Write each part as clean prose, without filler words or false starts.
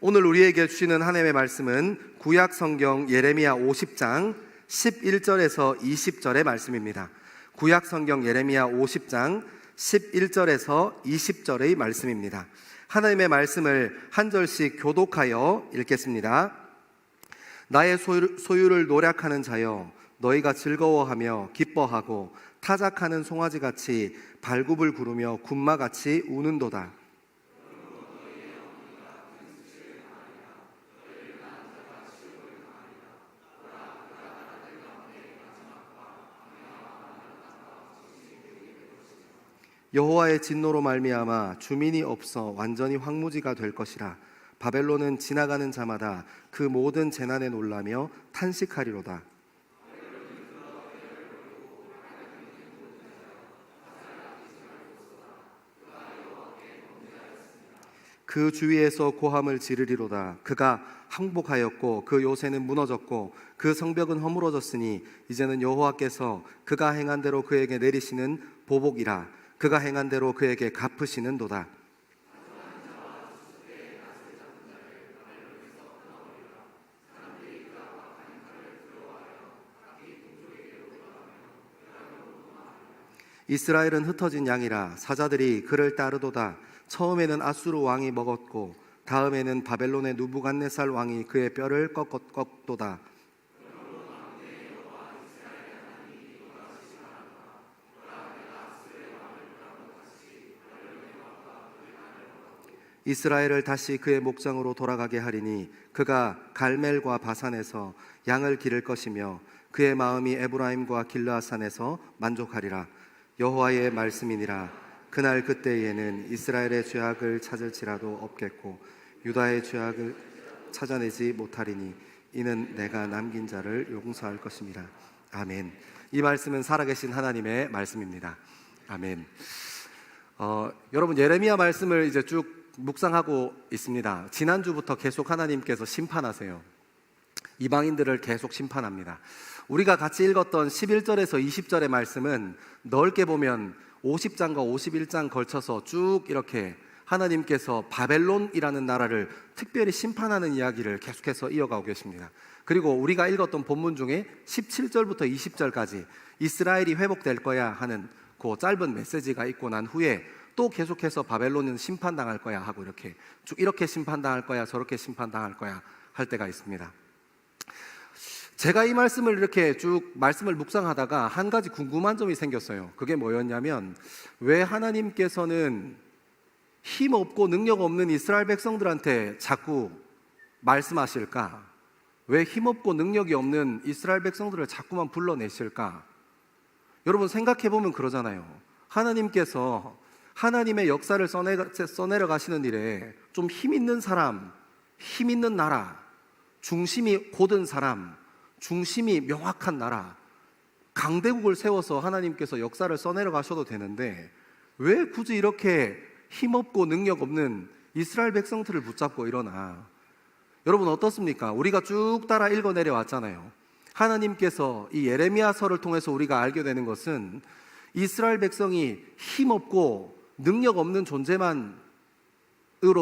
오늘 우리에게 주시는 하나님의 말씀은 구약 성경 예레미야 50장 11절에서 20절의 말씀입니다. 구약 성경 예레미야 50장 11절에서 20절의 말씀입니다. 하나님의 말씀을 한 절씩 교독하여 읽겠습니다. 나의 소유를 노략하는 자여, 너희가 즐거워하며 기뻐하고 타작하는 송아지같이 발굽을 구르며 군마같이 우는도다. 여호와의 진노로 말미암아 주민이 없어 완전히 황무지가 될 것이라. 바벨론은 지나가는 자마다 그 모든 재난에 놀라며 탄식하리로다. 그 주위에서 고함을 지르리로다. 그가 항복하였고 그 요새는 무너졌고 그 성벽은 허물어졌으니 이제는 여호와께서 그가 행한 대로 그에게 내리시는 보복이라. 그가 행한 대로 그에게 갚으시는도다. 이스라엘은 흩어진 양이라 사자들이 그를 따르도다. 처음에는 아수르 왕이 먹었고 다음에는 바벨론의 느부갓네살 왕이 그의 뼈를 꺾도다. 이스라엘을 다시 그의 목장으로 돌아가게 하리니 그가 갈멜과 바산에서 양을 기를 것이며 그의 마음이 에브라임과 길르앗산에서 만족하리라. 여호와의 말씀이니라. 그날 그때에는 이스라엘의 죄악을 찾을지라도 없겠고 유다의 죄악을 찾아내지 못하리니 이는 내가 남긴 자를 용서할 것입니다. 아멘. 이 말씀은 살아계신 하나님의 말씀입니다. 아멘. 여러분, 예레미야 말씀을 이제 쭉 묵상하고 있습니다. 지난주부터 계속 하나님께서 심판하세요. 이방인들을 계속 심판합니다. 우리가 같이 읽었던 11절에서 20절의 말씀은 넓게 보면 50장과 51장 걸쳐서 쭉 이렇게 하나님께서 바벨론이라는 나라를 특별히 심판하는 이야기를 계속해서 이어가고 계십니다. 그리고 우리가 읽었던 본문 중에 17절부터 20절까지 이스라엘이 회복될 거야 하는 그 짧은 메시지가 있고 난 후에 또 계속해서 바벨론은 심판당할 거야 하고 이렇게 쭉 이렇게 심판당할 거야 저렇게 심판당할 거야 할 때가 있습니다. 제가 이 말씀을 이렇게 쭉 말씀을 묵상하다가 한 가지 궁금한 점이 생겼어요. 그게 뭐였냐면, 왜 하나님께서는 힘없고 능력 없는 이스라엘 백성들한테 자꾸 말씀하실까? 왜 힘없고 능력이 없는 이스라엘 백성들을 자꾸만 불러내실까? 여러분 생각해보면 그러잖아요. 하나님께서 하나님의 역사를 써내려 가시는 일에 좀 힘 있는 사람, 힘 있는 나라, 중심이 곧은 사람, 중심이 명확한 나라, 강대국을 세워서 하나님께서 역사를 써내려 가셔도 되는데 왜 굳이 이렇게 힘없고 능력 없는 이스라엘 백성들을 붙잡고 일어나? 여러분 어떻습니까? 우리가 쭉 따라 읽어내려 왔잖아요. 하나님께서 이 예레미야서를 통해서 우리가 알게 되는 것은 이스라엘 백성이 힘없고 능력 없는 존재만으로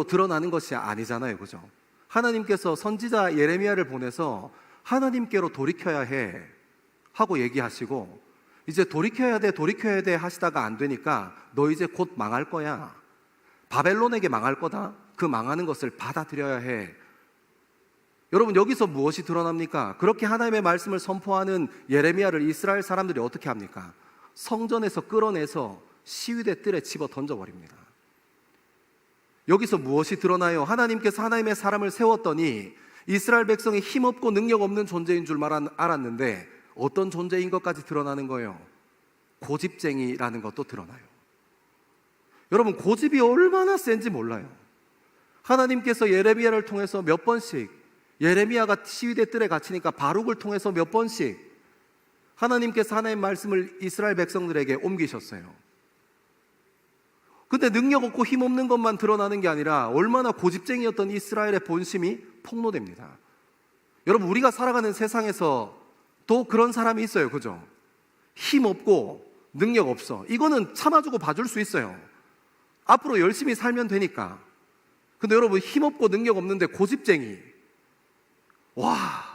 드러나는 것이 아니잖아요. 그죠? 하나님께서 선지자 예레미야를 보내서 하나님께로 돌이켜야 해 하고 얘기하시고, 이제 돌이켜야 돼 하시다가 안 되니까 너 이제 곧 망할 거야, 바벨론에게 망할 거다, 그 망하는 것을 받아들여야 해. 여러분 여기서 무엇이 드러납니까? 그렇게 하나님의 말씀을 선포하는 예레미야를 이스라엘 사람들이 어떻게 합니까? 성전에서 끌어내서 시위대 뜰에 집어 던져버립니다. 여기서 무엇이 드러나요? 하나님께서 하나님의 사람을 세웠더니 이스라엘 백성이 힘없고 능력 없는 존재인 줄 알았는데 어떤 존재인 것까지 드러나는 거예요? 고집쟁이라는 것도 드러나요. 여러분 고집이 얼마나 센지 몰라요. 하나님께서 예레미야를 통해서 몇 번씩, 예레미야가 시위대 뜰에 갇히니까 바룩을 통해서 몇 번씩 하나님께서 하나님의 말씀을 이스라엘 백성들에게 옮기셨어요. 근데 능력 없고 힘없는 것만 드러나는 게 아니라 얼마나 고집쟁이였던 이스라엘의 본심이 폭로됩니다. 여러분 우리가 살아가는 세상에서 또 그런 사람이 있어요. 그죠? 힘없고 능력 없어, 이거는 참아주고 봐줄 수 있어요. 앞으로 열심히 살면 되니까. 근데 여러분, 힘없고 능력 없는데 고집쟁이. 와,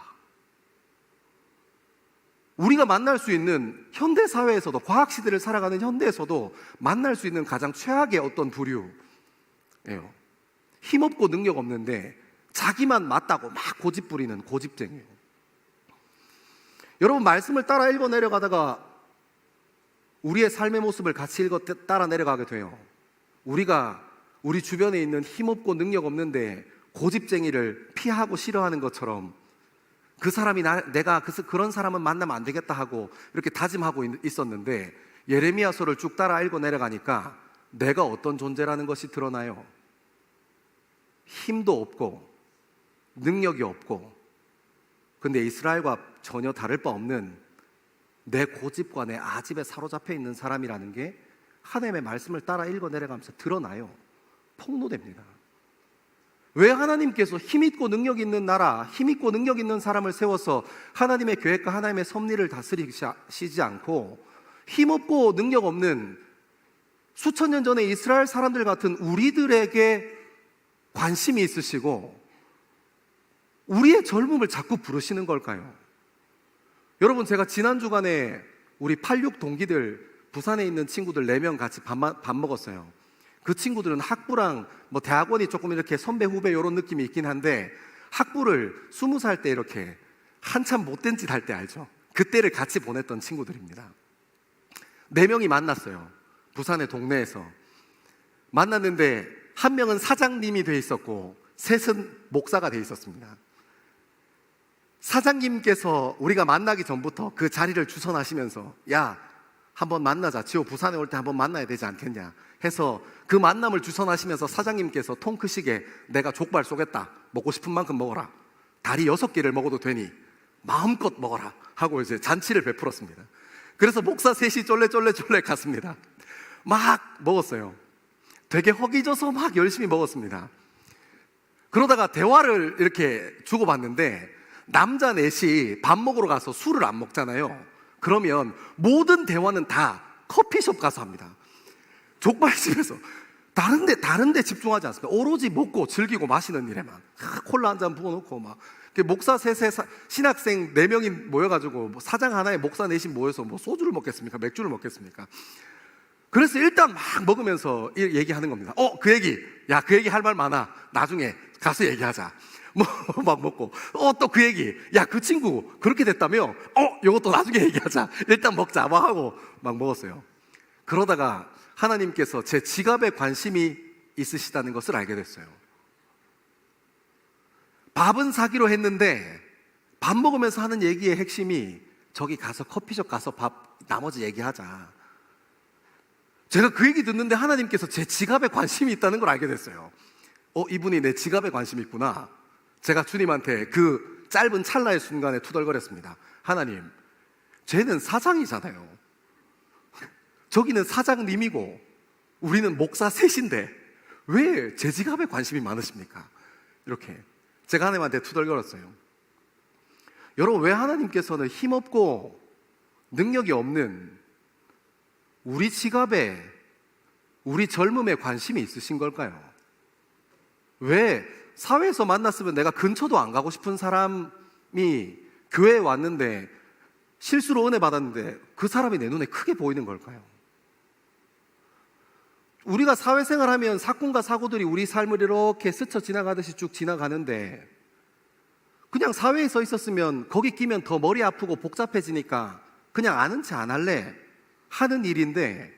우리가 만날 수 있는 현대 사회에서도, 과학 시대를 살아가는 현대에서도 만날 수 있는 가장 최악의 어떤 부류예요. 힘없고 능력 없는데 자기만 맞다고 막 고집 부리는 고집쟁이에요. 여러분, 말씀을 따라 읽어 내려가다가 우리의 삶의 모습을 같이 따라 내려가게 돼요. 우리가 우리 주변에 있는 힘없고 능력 없는데 고집쟁이를 피하고 싫어하는 것처럼, 그 사람이 내가 그런 사람은 만나면 안 되겠다 하고 이렇게 다짐하고 있었는데, 예레미야서를 쭉 따라 읽어 내려가니까 내가 어떤 존재라는 것이 드러나요. 힘도 없고 능력이 없고, 근데 이스라엘과 전혀 다를 바 없는 내 고집과 내 아집에 사로잡혀 있는 사람이라는 게 하나님의 말씀을 따라 읽어 내려가면서 드러나요. 폭로됩니다. 왜 하나님께서 힘있고 능력 있는 나라, 힘있고 능력 있는 사람을 세워서 하나님의 계획과 하나님의 섭리를 다스리시지 않고 힘없고 능력 없는 수천 년 전에 이스라엘 사람들 같은 우리들에게 관심이 있으시고 우리의 젊음을 자꾸 부르시는 걸까요? 여러분, 제가 지난 주간에 우리 86 동기들, 부산에 있는 친구들 4명 같이 밥 먹었어요. 그 친구들은 학부랑 대학원이 조금 이렇게 선배 후배 이런 느낌이 있긴 한데, 학부를 20살 때 이렇게 한참 못된 짓 할 때 알죠? 그때를 같이 보냈던 친구들입니다. 4명이 만났어요. 부산의 동네에서 만났는데, 한 명은 사장님이 돼 있었고 셋은 목사가 돼 있었습니다. 사장님께서 우리가 만나기 전부터 그 자리를 주선하시면서, 야, 한번 만나자, 지호 부산에 올 때 한번 만나야 되지 않겠냐 해서 그 만남을 주선하시면서 사장님께서 통크식에 내가 족발 쏘겠다, 먹고 싶은 만큼 먹어라, 다리 6개를 먹어도 되니 마음껏 먹어라 하고 이제 잔치를 베풀었습니다. 그래서 목사 셋이 쫄래쫄래 갔습니다. 막 먹었어요. 되게 허기져서 막 열심히 먹었습니다. 그러다가 대화를 이렇게 주고받는데, 남자 넷이 밥 먹으러 가서 술을 안 먹잖아요. 그러면 모든 대화는 다 커피숍 가서 합니다. 족발집에서 다른 데 집중하지 않습니다. 오로지 먹고 즐기고 마시는 일에만, 콜라 한 잔 부어놓고 막. 목사 셋에 신학생 4명이 모여가지고 사장 하나에 목사 넷이 모여서 소주를 먹겠습니까? 맥주를 먹겠습니까? 그래서 일단 막 먹으면서 얘기하는 겁니다. 그 얘기 할 말 많아, 나중에 가서 얘기하자. 막 먹고, 또 그 얘기, 야, 그 친구 그렇게 됐다며, 이것도 나중에 얘기하자, 일단 먹자, 막 하고 막 먹었어요. 그러다가 하나님께서 제 지갑에 관심이 있으시다는 것을 알게 됐어요. 밥은 사기로 했는데 밥 먹으면서 하는 얘기의 핵심이, 저기 가서 커피숍 가서 밥 나머지 얘기하자. 제가 그 얘기 듣는데 하나님께서 제 지갑에 관심이 있다는 걸 알게 됐어요. 이분이 내 지갑에 관심이 있구나. 제가 주님한테 그 짧은 찰나의 순간에 투덜거렸습니다. 하나님, 쟤는 사장이잖아요. 저기는 사장님이고 우리는 목사 셋인데 왜 제 지갑에 관심이 많으십니까? 이렇게 제가 하나님한테 투덜거렸어요. 여러분, 왜 하나님께서는 힘없고 능력이 없는 우리 지갑에, 우리 젊음에 관심이 있으신 걸까요? 왜 사회에서 만났으면 내가 근처도 안 가고 싶은 사람이 교회에 왔는데, 실수로 은혜 받았는데 그 사람이 내 눈에 크게 보이는 걸까요? 우리가 사회생활하면 사건과 사고들이 우리 삶을 이렇게 스쳐 지나가듯이 쭉 지나가는데, 그냥 사회에 서 있었으면 거기 끼면 더 머리 아프고 복잡해지니까 그냥 아는 체 안 할래 하는 일인데,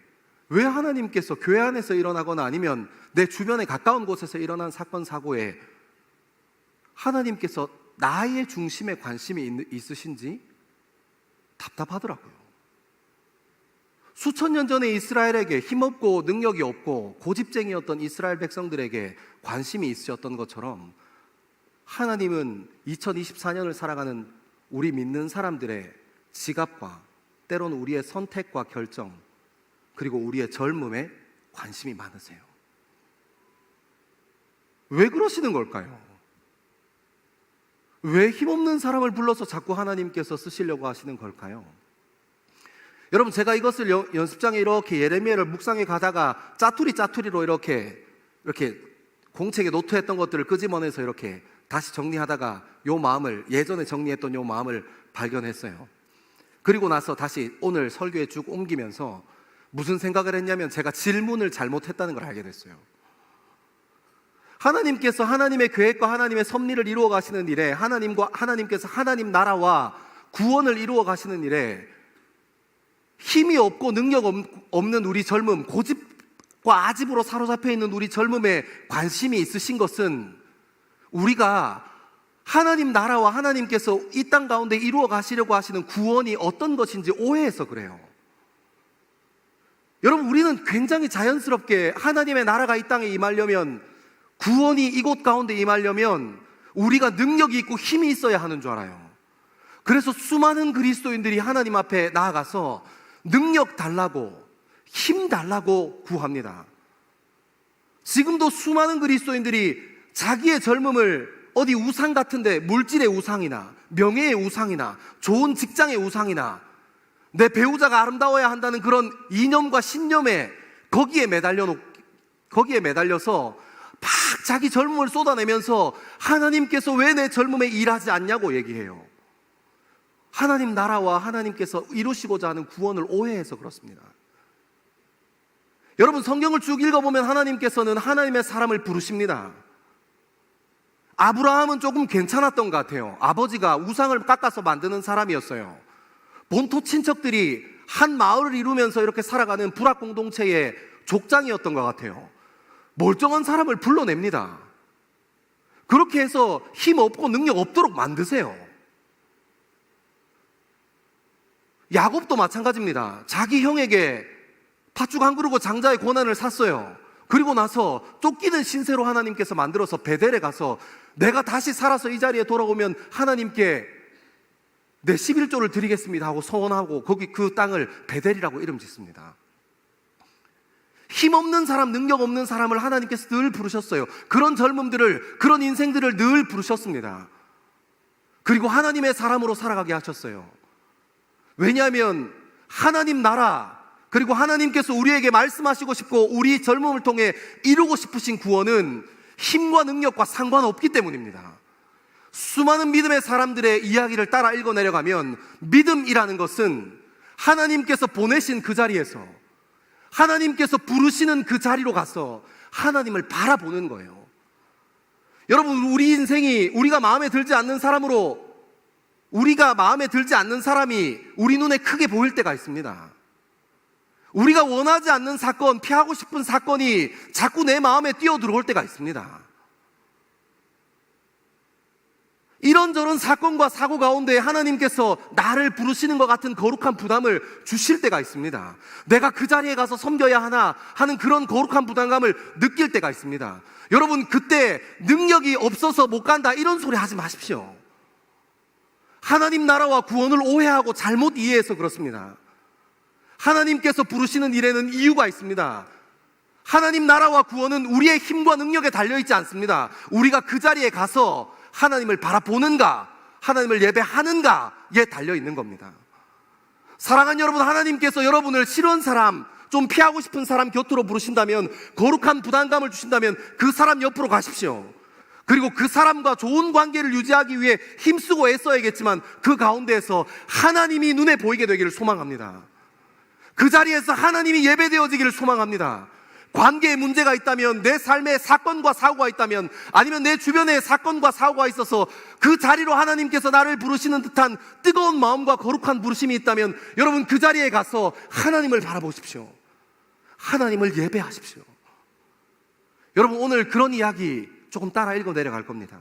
왜 하나님께서 교회 안에서 일어나거나 아니면 내 주변에 가까운 곳에서 일어난 사건 사고에 하나님께서 나의 중심에 관심이 있으신지 답답하더라고요. 수천 년 전에 이스라엘에게 힘없고 능력이 없고 고집쟁이였던 이스라엘 백성들에게 관심이 있으셨던 것처럼, 하나님은 2024년을 살아가는 우리 믿는 사람들의 지갑과 때로는 우리의 선택과 결정, 그리고 우리의 젊음에 관심이 많으세요. 왜 그러시는 걸까요? 왜 힘없는 사람을 불러서 자꾸 하나님께서 쓰시려고 하시는 걸까요? 여러분, 제가 이것을 연습장에 이렇게 예레미야를 묵상해 가다가 짜투리로 이렇게 공책에 노트했던 것들을 끄집어내서 이렇게 다시 정리하다가 요 마음을, 예전에 정리했던 요 마음을 발견했어요. 그리고 나서 다시 오늘 설교에 쭉 옮기면서 무슨 생각을 했냐면 제가 질문을 잘못했다는 걸 알게 됐어요. 하나님께서 하나님의 계획과 하나님의 섭리를 이루어 가시는 일에, 하나님께서 하나님 나라와 구원을 이루어 가시는 일에 힘이 없고 능력 없는 우리 젊음, 고집과 아집으로 사로잡혀 있는 우리 젊음에 관심이 있으신 것은 우리가 하나님 나라와 하나님께서 이 땅 가운데 이루어 가시려고 하시는 구원이 어떤 것인지 오해해서 그래요. 여러분, 우리는 굉장히 자연스럽게 하나님의 나라가 이 땅에 임하려면, 구원이 이곳 가운데 임하려면 우리가 능력이 있고 힘이 있어야 하는 줄 알아요. 그래서 수많은 그리스도인들이 하나님 앞에 나아가서 능력 달라고, 힘 달라고 구합니다. 지금도 수많은 그리스도인들이 자기의 젊음을 어디 우상 같은데, 물질의 우상이나 명예의 우상이나 좋은 직장의 우상이나 내 배우자가 아름다워야 한다는 그런 이념과 신념에 거기에 매달려서 막 자기 젊음을 쏟아내면서 하나님께서 왜 내 젊음에 일하지 않냐고 얘기해요. 하나님 나라와 하나님께서 이루시고자 하는 구원을 오해해서 그렇습니다. 여러분, 성경을 쭉 읽어보면 하나님께서는 하나님의 사람을 부르십니다. 아브라함은 조금 괜찮았던 것 같아요. 아버지가 우상을 깎아서 만드는 사람이었어요. 본토 친척들이 한 마을을 이루면서 이렇게 살아가는 불악 공동체의 족장이었던 것 같아요. 멀쩡한 사람을 불러냅니다. 그렇게 해서 힘 없고 능력 없도록 만드세요. 야곱도 마찬가지입니다. 자기 형에게 팥죽 한 그릇과 장자의 고난을 샀어요. 그리고 나서 쫓기는 신세로 하나님께서 만들어서 베델에 가서 내가 다시 살아서 이 자리에 돌아오면 하나님께 내 11조를 드리겠습니다 하고 서원하고 거기 그 땅을 베델이라고 이름 짓습니다. 힘없는 사람, 능력 없는 사람을 하나님께서 늘 부르셨어요. 그런 젊음들을, 그런 인생들을 늘 부르셨습니다. 그리고 하나님의 사람으로 살아가게 하셨어요. 왜냐하면 하나님 나라, 그리고 하나님께서 우리에게 말씀하시고 싶고 우리 젊음을 통해 이루고 싶으신 구원은 힘과 능력과 상관없기 때문입니다. 수많은 믿음의 사람들의 이야기를 따라 읽어 내려가면 믿음이라는 것은 하나님께서 보내신 그 자리에서, 하나님께서 부르시는 그 자리로 가서 하나님을 바라보는 거예요. 여러분, 우리 인생이 우리가 마음에 들지 않는 사람이 우리 눈에 크게 보일 때가 있습니다. 우리가 원하지 않는 사건, 피하고 싶은 사건이 자꾸 내 마음에 뛰어들어올 때가 있습니다. 이런저런 사건과 사고 가운데 하나님께서 나를 부르시는 것 같은 거룩한 부담을 주실 때가 있습니다. 내가 그 자리에 가서 섬겨야 하나 하는 그런 거룩한 부담감을 느낄 때가 있습니다. 여러분, 그때 능력이 없어서 못 간다 이런 소리 하지 마십시오. 하나님 나라와 구원을 오해하고 잘못 이해해서 그렇습니다. 하나님께서 부르시는 일에는 이유가 있습니다. 하나님 나라와 구원은 우리의 힘과 능력에 달려있지 않습니다. 우리가 그 자리에 가서 하나님을 바라보는가, 하나님을 예배하는가에 달려있는 겁니다. 사랑하는 여러분, 하나님께서 여러분을 싫은 사람, 좀 피하고 싶은 사람 곁으로 부르신다면, 거룩한 부담감을 주신다면 그 사람 옆으로 가십시오. 그리고 그 사람과 좋은 관계를 유지하기 위해 힘쓰고 애써야겠지만 그 가운데에서 하나님이 눈에 보이게 되기를 소망합니다. 그 자리에서 하나님이 예배되어지기를 소망합니다. 관계에 문제가 있다면, 내 삶에 사건과 사고가 있다면, 아니면 내 주변에 사건과 사고가 있어서 그 자리로 하나님께서 나를 부르시는 듯한 뜨거운 마음과 거룩한 부르심이 있다면 여러분, 그 자리에 가서 하나님을 바라보십시오. 하나님을 예배하십시오. 여러분, 오늘 그런 이야기 조금 따라 읽어 내려갈 겁니다.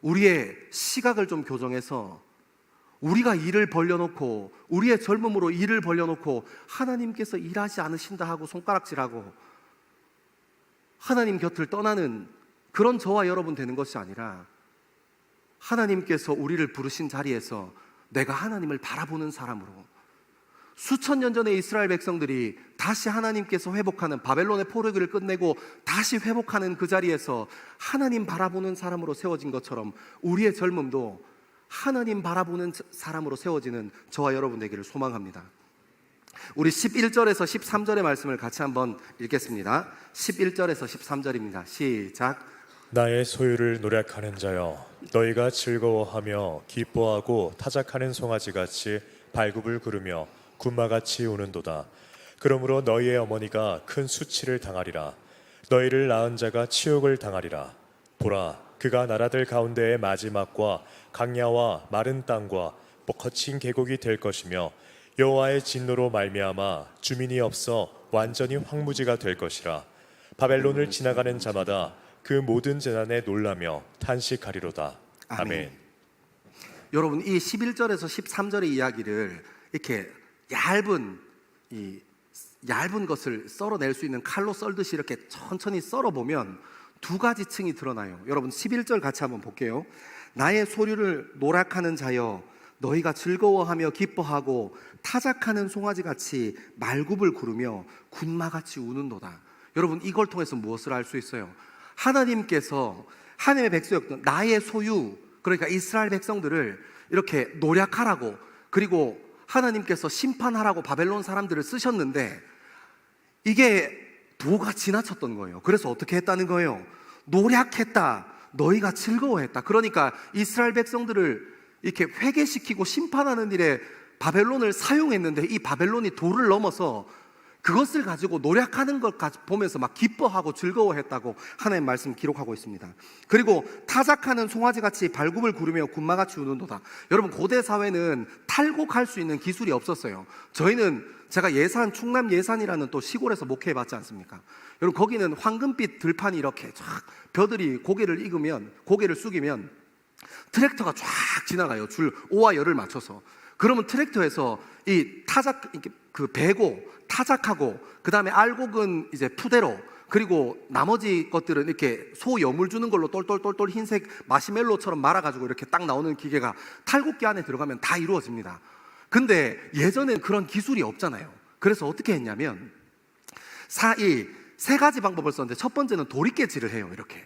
우리의 시각을 좀 교정해서 우리가 일을 벌려놓고, 우리의 젊음으로 일을 벌려놓고 하나님께서 일하지 않으신다 하고 손가락질하고 하나님 곁을 떠나는 그런 저와 여러분 되는 것이 아니라, 하나님께서 우리를 부르신 자리에서 내가 하나님을 바라보는 사람으로, 수천 년 전에 이스라엘 백성들이 다시 하나님께서 회복하는, 바벨론의 포로기를 끝내고 다시 회복하는 그 자리에서 하나님 바라보는 사람으로 세워진 것처럼 우리의 젊음도 하나님 바라보는 사람으로 세워지는 저와 여러분 되기를 소망합니다. 우리 11절에서 13절의 말씀을 같이 한번 읽겠습니다. 11절에서 13절입니다. 시작. 나의 소유를 노력하는 자여, 너희가 즐거워하며 기뻐하고 타작하는 송아지같이 발굽을 구르며 군마같이 우는도다. 그러므로 너희의 어머니가 큰 수치를 당하리라. 너희를 낳은 자가 치욕을 당하리라. 보라, 그가 나라들 가운데의 마지막과 강야와 마른 땅과 거친 계곡이 될 것이며 여호와의 진노로 말미암아 주민이 없어 완전히 황무지가 될 것이라. 바벨론을 지나가는 자마다 그 모든 재난에 놀라며 탄식하리로다. 아멘. 여러분, 이 11절에서 13절의 이야기를 이렇게 얇은 것을 썰어낼 수 있는 칼로 썰듯이 이렇게 천천히 썰어보면 두 가지 층이 드러나요. 여러분, 11절 같이 한번 볼게요. 나의 소유를 노력하는 자여, 너희가 즐거워하며 기뻐하고 타작하는 송아지같이 말굽을 구르며 군마같이 우는도다. 여러분, 이걸 통해서 무엇을 알 수 있어요? 하나님께서 하나님의 백성이었던 나의 소유, 그러니까 이스라엘 백성들을 이렇게 노력하라고, 그리고 하나님께서 심판하라고 바벨론 사람들을 쓰셨는데 이게 도가 지나쳤던 거예요. 그래서 어떻게 했다는 거예요? 노력했다, 너희가 즐거워했다. 그러니까 이스라엘 백성들을 이렇게 회개시키고 심판하는 일에 바벨론을 사용했는데 이 바벨론이 도를 넘어서 그것을 가지고 노력하는 것 보면서 막 기뻐하고 즐거워했다고 하나님 말씀 기록하고 있습니다. 그리고 타작하는 송아지같이 발굽을 구르며 군마같이 우는도다. 여러분, 고대 사회는 탈곡할 수 있는 기술이 없었어요. 제가 충남 예산이라는 또 시골에서 목회해봤지 않습니까? 여러분, 거기는 황금빛 들판이 이렇게 쫙 벼들이 고개를 숙이면 트랙터가 쫙 지나가요. 줄 오와 열을 맞춰서. 그러면 트랙터에서 베고 타작하고, 그 다음에 알곡은 이제 푸대로, 그리고 나머지 것들은 이렇게 소 여물 주는 걸로 똘똘똘똘 흰색 마시멜로처럼 말아가지고 이렇게 딱 나오는 기계가 탈곡기 안에 들어가면 다 이루어집니다. 근데 예전엔 그런 기술이 없잖아요. 그래서 어떻게 했냐면 세 가지 방법을 썼는데, 첫 번째는 도리깨질을 해요. 이렇게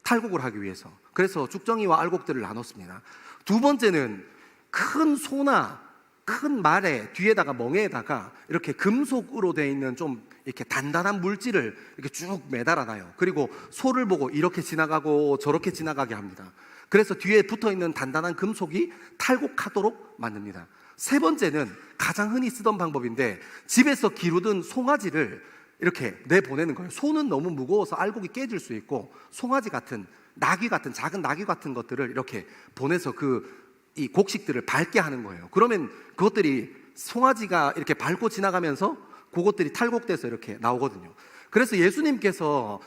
탈곡을 하기 위해서. 그래서 죽정이와 알곡들을 나눴습니다. 두 번째는 큰 소나 큰 말에 뒤에다가 멍에다가 이렇게 금속으로 되어 있는 좀 이렇게 단단한 물질을 이렇게 쭉 매달아놔요. 그리고 소를 보고 이렇게 지나가고 저렇게 지나가게 합니다. 그래서 뒤에 붙어 있는 단단한 금속이 탈곡하도록 만듭니다. 세 번째는 가장 흔히 쓰던 방법인데, 집에서 기르던 송아지를 이렇게 내보내는 거예요. 소는 너무 무거워서 알곡이 깨질 수 있고, 송아지 같은 작은 나귀 같은 것들을 이렇게 보내서 이 곡식들을 밟게 하는 거예요. 그러면 그것들이 송아지가 이렇게 밟고 지나가면서 그것들이 탈곡돼서 이렇게 나오거든요. 그래서 예수님께서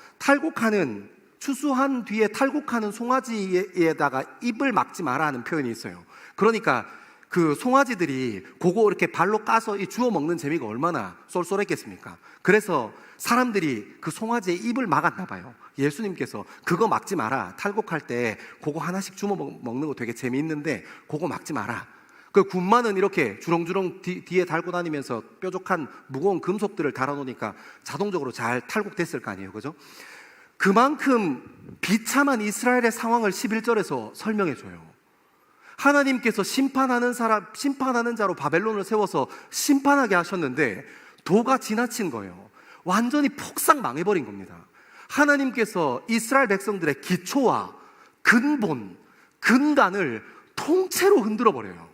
추수한 뒤에 탈곡하는 송아지에다가 입을 막지 마라 하는 표현이 있어요. 그러니까 그 송아지들이 그거 이렇게 발로 까서 주워 먹는 재미가 얼마나 쏠쏠했겠습니까? 그래서 사람들이 그 송아지의 입을 막았나 봐요. 예수님께서 그거 막지 마라. 탈곡할 때 그거 하나씩 주워 먹는 거 되게 재미있는데 그거 막지 마라. 그 군마는 이렇게 주렁주렁 뒤에 달고 다니면서 뾰족한 무거운 금속들을 달아놓으니까 자동적으로 잘 탈곡됐을 거 아니에요. 그죠? 그만큼 비참한 이스라엘의 상황을 11절에서 설명해 줘요. 하나님께서 심판하는 자로 바벨론을 세워서 심판하게 하셨는데 도가 지나친 거예요. 완전히 폭삭 망해버린 겁니다. 하나님께서 이스라엘 백성들의 기초와 근간을 통째로 흔들어버려요.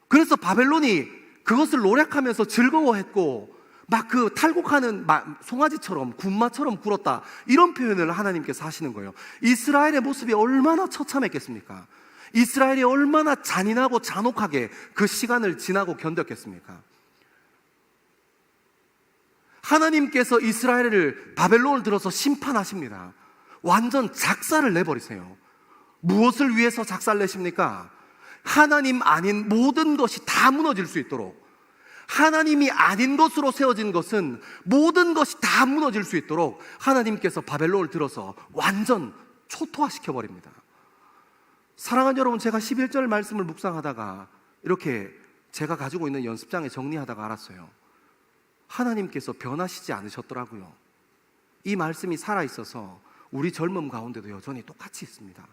그래서 바벨론이 그것을 노력하면서 즐거워했고, 막 그 탈곡하는 송아지처럼 군마처럼 굴었다, 이런 표현을 하나님께서 하시는 거예요. 이스라엘의 모습이 얼마나 처참했겠습니까? 이스라엘이 얼마나 잔인하고 잔혹하게 그 시간을 지나고 견뎠겠습니까? 하나님께서 이스라엘을 바벨론을 들어서 심판하십니다. 완전 작사를 내버리세요. 무엇을 위해서 작사를 내십니까? 하나님 아닌 모든 것이 다 무너질 수 있도록, 하나님이 아닌 것으로 세워진 것은 모든 것이 다 무너질 수 있도록 하나님께서 바벨론을 들어서 완전 초토화시켜버립니다. 사랑하는 여러분, 제가 11절 말씀을 묵상하다가 이렇게 제가 가지고 있는 연습장에 정리하다가 알았어요. 하나님께서 변하시지 않으셨더라고요. 이 말씀이 살아있어서 우리 젊음 가운데도 여전히 똑같이 있습니다.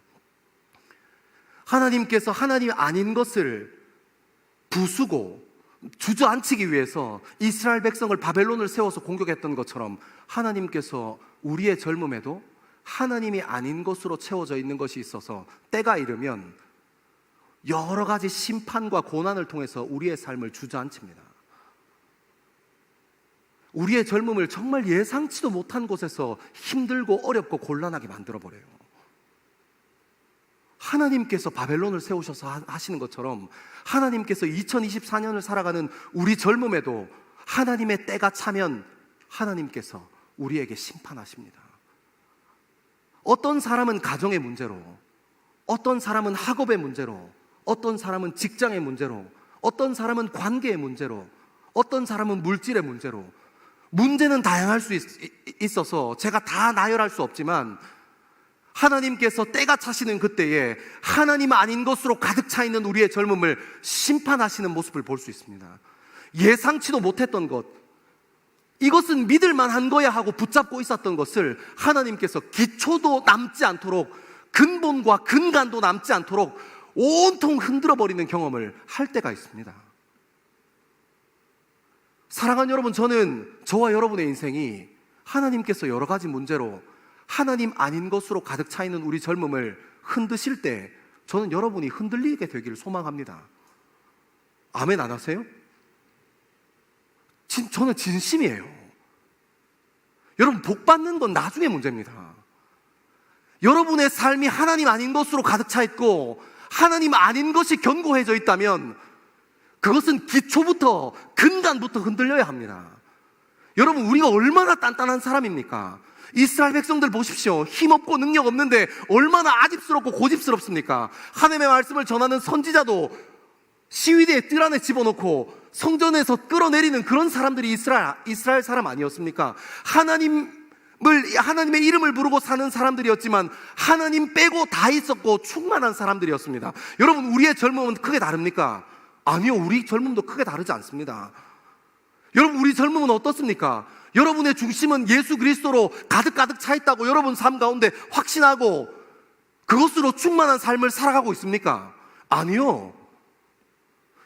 하나님께서 하나님 아닌 것을 부수고 주저앉히기 위해서 이스라엘 백성을 바벨론을 세워서 공격했던 것처럼 하나님께서 우리의 젊음에도 하나님이 아닌 것으로 채워져 있는 것이 있어서 때가 이르면 여러 가지 심판과 고난을 통해서 우리의 삶을 주저앉힙니다. 우리의 젊음을 정말 예상치도 못한 곳에서 힘들고 어렵고 곤란하게 만들어버려요. 하나님께서 바벨론을 세우셔서 하시는 것처럼 하나님께서 2024년을 살아가는 우리 젊음에도 하나님의 때가 차면 하나님께서 우리에게 심판하십니다. 어떤 사람은 가정의 문제로, 어떤 사람은 학업의 문제로, 어떤 사람은 직장의 문제로, 어떤 사람은 관계의 문제로, 어떤 사람은 물질의 문제로, 문제는 다양할 수 있어서 제가 다 나열할 수 없지만 하나님께서 때가 차시는 그때에 하나님 아닌 것으로 가득 차 있는 우리의 젊음을 심판하시는 모습을 볼 수 있습니다. 예상치도 못했던 것, 이것은 믿을 만한 거야 하고 붙잡고 있었던 것을 하나님께서 기초도 남지 않도록, 근본과 근간도 남지 않도록 온통 흔들어 버리는 경험을 할 때가 있습니다. 사랑하는 여러분, 저는 저와 여러분의 인생이 하나님께서 여러 가지 문제로 하나님 아닌 것으로 가득 차 있는 우리 젊음을 흔드실 때 저는 여러분이 흔들리게 되기를 소망합니다. 아멘 안 하세요? 저는 진심이에요. 여러분, 복 받는 건 나중의 문제입니다. 여러분의 삶이 하나님 아닌 것으로 가득 차 있고 하나님 아닌 것이 견고해져 있다면 그것은 기초부터 근간부터 흔들려야 합니다. 여러분, 우리가 얼마나 단단한 사람입니까? 이스라엘 백성들 보십시오. 힘없고 능력 없는데 얼마나 아집스럽고 고집스럽습니까? 하나님의 말씀을 전하는 선지자도 시위대에 뜰 안에 집어넣고 성전에서 끌어내리는 그런 사람들이 이스라엘 사람 아니었습니까? 하나님의 이름을 부르고 사는 사람들이었지만 하나님 빼고 다 있었고 충만한 사람들이었습니다. 여러분, 우리의 젊음은 크게 다릅니까? 아니요, 우리 젊음도 크게 다르지 않습니다. 여러분, 우리 젊음은 어떻습니까? 여러분의 중심은 예수 그리스도로 가득 차 있다고 여러분 삶 가운데 확신하고 그것으로 충만한 삶을 살아가고 있습니까? 아니요.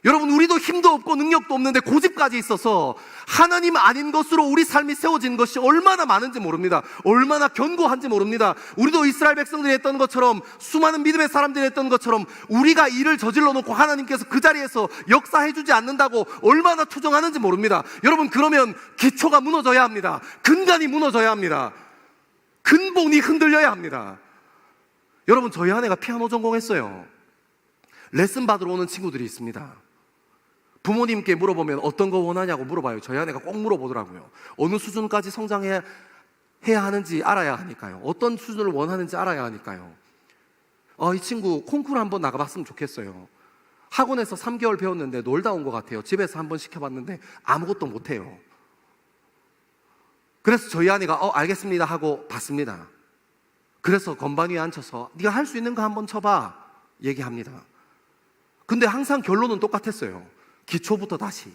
여러분, 우리도 힘도 없고 능력도 없는데 고집까지 있어서 하나님 아닌 것으로 우리 삶이 세워진 것이 얼마나 많은지 모릅니다. 얼마나 견고한지 모릅니다. 우리도 이스라엘 백성들이 했던 것처럼, 수많은 믿음의 사람들이 했던 것처럼 우리가 일을 저질러 놓고 하나님께서 그 자리에서 역사해주지 않는다고 얼마나 투정하는지 모릅니다. 여러분, 그러면 기초가 무너져야 합니다. 근간이 무너져야 합니다. 근본이 흔들려야 합니다. 여러분, 저희 아내가 피아노 전공했어요. 레슨 받으러 오는 친구들이 있습니다. 부모님께 물어보면 어떤 거 원하냐고 물어봐요. 저희 아내가 꼭 물어보더라고요. 어느 수준까지 성장해야 하는지 알아야 하니까요. 어떤 수준을 원하는지 알아야 하니까요. 이 친구 콩쿠르 한번 나가봤으면 좋겠어요. 학원에서 3개월 배웠는데 놀다 온 것 같아요. 집에서 한번 시켜봤는데 아무것도 못해요. 그래서 저희 아내가 알겠습니다 하고 봤습니다. 그래서 건반 위에 앉혀서 네가 할 수 있는 거 한번 쳐봐 얘기합니다. 근데 항상 결론은 똑같았어요. 기초부터 다시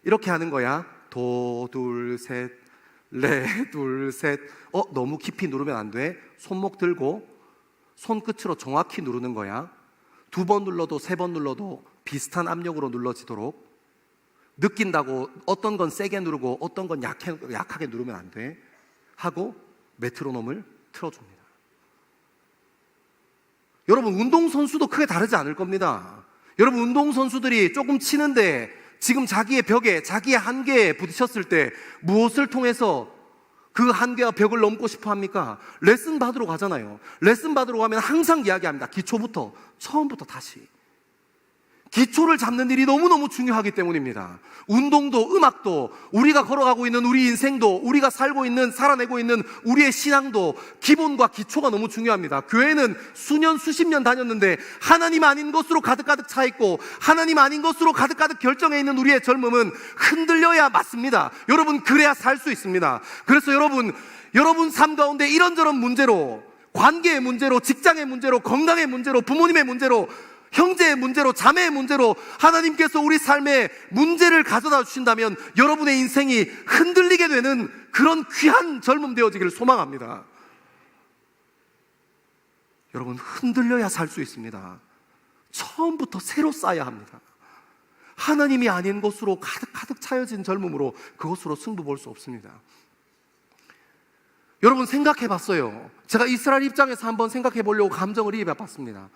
이렇게 하는 거야. 도, 둘, 셋, 레, 둘, 셋. 너무 깊이 누르면 안 돼. 손목 들고 손끝으로 정확히 누르는 거야. 2번 눌러도 3번 눌러도 비슷한 압력으로 눌러지도록. 느낀다고 어떤 건 세게 누르고 어떤 건 약하게 누르면 안 돼 하고 메트로놈을 틀어줍니다. 여러분, 운동선수도 크게 다르지 않을 겁니다. 여러분, 운동선수들이 조금 치는데 지금 자기의 벽에, 자기의 한계에 부딪혔을 때 무엇을 통해서 그 한계와 벽을 넘고 싶어 합니까? 레슨 받으러 가잖아요. 레슨 받으러 가면 항상 이야기합니다. 기초부터, 처음부터 다시. 기초를 잡는 일이 너무너무 중요하기 때문입니다. 운동도 음악도 우리가 걸어가고 있는 우리 인생도 우리가 살아내고 있는 우리의 신앙도 기본과 기초가 너무 중요합니다. 교회는 수년 수십 년 다녔는데 하나님 아닌 것으로 가득 차 있고 하나님 아닌 것으로 가득 결정해 있는 우리의 젊음은 흔들려야 맞습니다. 여러분, 그래야 살 수 있습니다. 그래서 여러분 삶 가운데 이런저런 문제로, 관계의 문제로, 직장의 문제로, 건강의 문제로, 부모님의 문제로, 형제의 문제로, 자매의 문제로 하나님께서 우리 삶에 문제를 가져다 주신다면 여러분의 인생이 흔들리게 되는 그런 귀한 젊음 되어지기를 소망합니다. 여러분, 흔들려야 살 수 있습니다. 처음부터 새로 쌓아야 합니다. 하나님이 아닌 것으로 가득 차여진 젊음으로 그것으로 승부 볼 수 없습니다. 여러분 생각해 봤어요. 제가 이스라엘 입장에서 한번 생각해 보려고 감정을 이입해 봤습니다.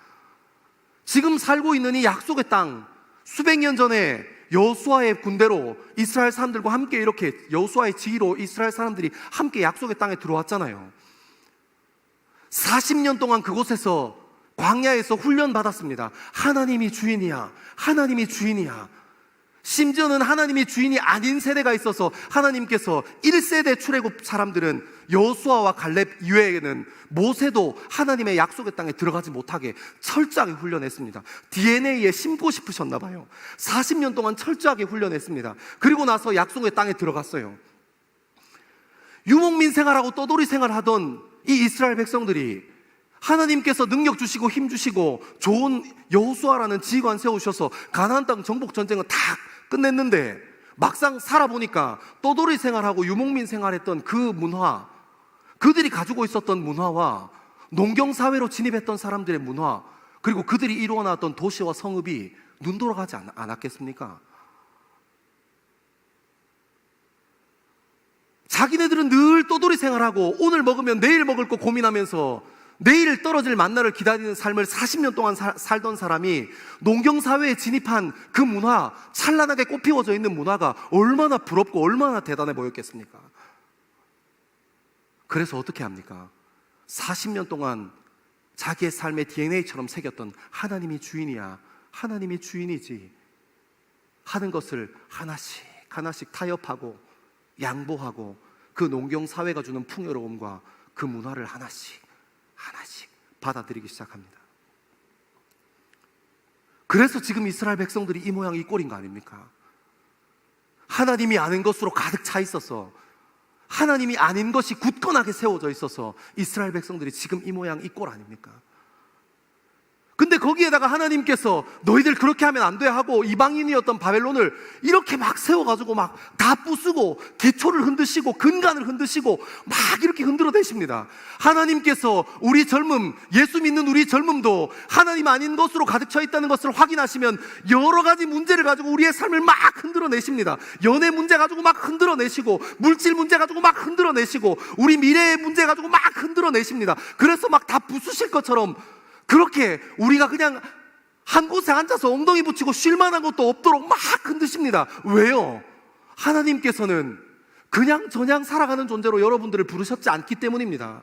지금 살고 있는 이 약속의 땅, 수백 년 전에 여호수아의 군대로 이스라엘 사람들과 함께 이렇게 여호수아의 지휘로 이스라엘 사람들이 함께 약속의 땅에 들어왔잖아요. 40년 동안 그곳에서 광야에서 훈련 받았습니다. 하나님이 주인이야, 하나님이 주인이야. 심지어는 하나님이 주인이 아닌 세대가 있어서 하나님께서 1세대 출애굽 사람들은 여호수아와 갈렙 이외에는 모세도 하나님의 약속의 땅에 들어가지 못하게 철저하게 훈련했습니다. DNA에 심고 싶으셨나 봐요. 40년 동안 철저하게 훈련했습니다. 그리고 나서 약속의 땅에 들어갔어요. 유목민 생활하고 떠돌이 생활하던 이 이스라엘 백성들이 하나님께서 능력 주시고 힘 주시고 좋은 여호수아라는 지휘관 세우셔서 가나안 땅 정복 전쟁은 다 끝냈는데 막상 살아보니까 떠돌이 생활하고 유목민 생활했던 그 문화, 그들이 가지고 있었던 문화와 농경사회로 진입했던 사람들의 문화, 그리고 그들이 이루어놨던 도시와 성읍이 눈 돌아가지 않았겠습니까? 자기네들은 늘 떠돌이 생활하고 오늘 먹으면 내일 먹을 거 고민하면서 내일 떨어질 만나를 기다리는 삶을 40년 동안 살던 사람이 농경사회에 진입한 그 문화, 찬란하게 꽃피워져 있는 문화가 얼마나 부럽고 얼마나 대단해 보였겠습니까? 그래서 어떻게 합니까? 40년 동안 자기의 삶의 DNA처럼 새겼던 하나님이 주인이야, 하나님이 주인이지 하는 것을 하나씩 하나씩 타협하고 양보하고 그 농경사회가 주는 풍요로움과 그 문화를 하나씩 받아들이기 시작합니다. 그래서 지금 이스라엘 백성들이 이 모양 이 꼴인 거 아닙니까? 하나님이 아는 것으로 가득 차 있어서, 하나님이 아닌 것이 굳건하게 세워져 있어서 이스라엘 백성들이 지금 이 모양 이 꼴 아닙니까? 근데 거기에다가 하나님께서 너희들 그렇게 하면 안 돼 하고 이방인이었던 바벨론을 이렇게 막 세워가지고 막 다 부수고 기초를 흔드시고 근간을 흔드시고 막 이렇게 흔들어대십니다. 하나님께서 우리 젊음, 예수 믿는 우리 젊음도 하나님 아닌 것으로 가득 차 있다는 것을 확인하시면 여러 가지 문제를 가지고 우리의 삶을 막 흔들어내십니다. 연애 문제 가지고 막 흔들어내시고, 물질 문제 가지고 막 흔들어내시고, 우리 미래의 문제 가지고 막 흔들어내십니다. 그래서 막 다 부수실 것처럼 그렇게 우리가 그냥 한 곳에 앉아서 엉덩이 붙이고 쉴 만한 것도 없도록 막 흔드십니다. 왜요? 하나님께서는 그냥 저냥 살아가는 존재로 여러분들을 부르셨지 않기 때문입니다.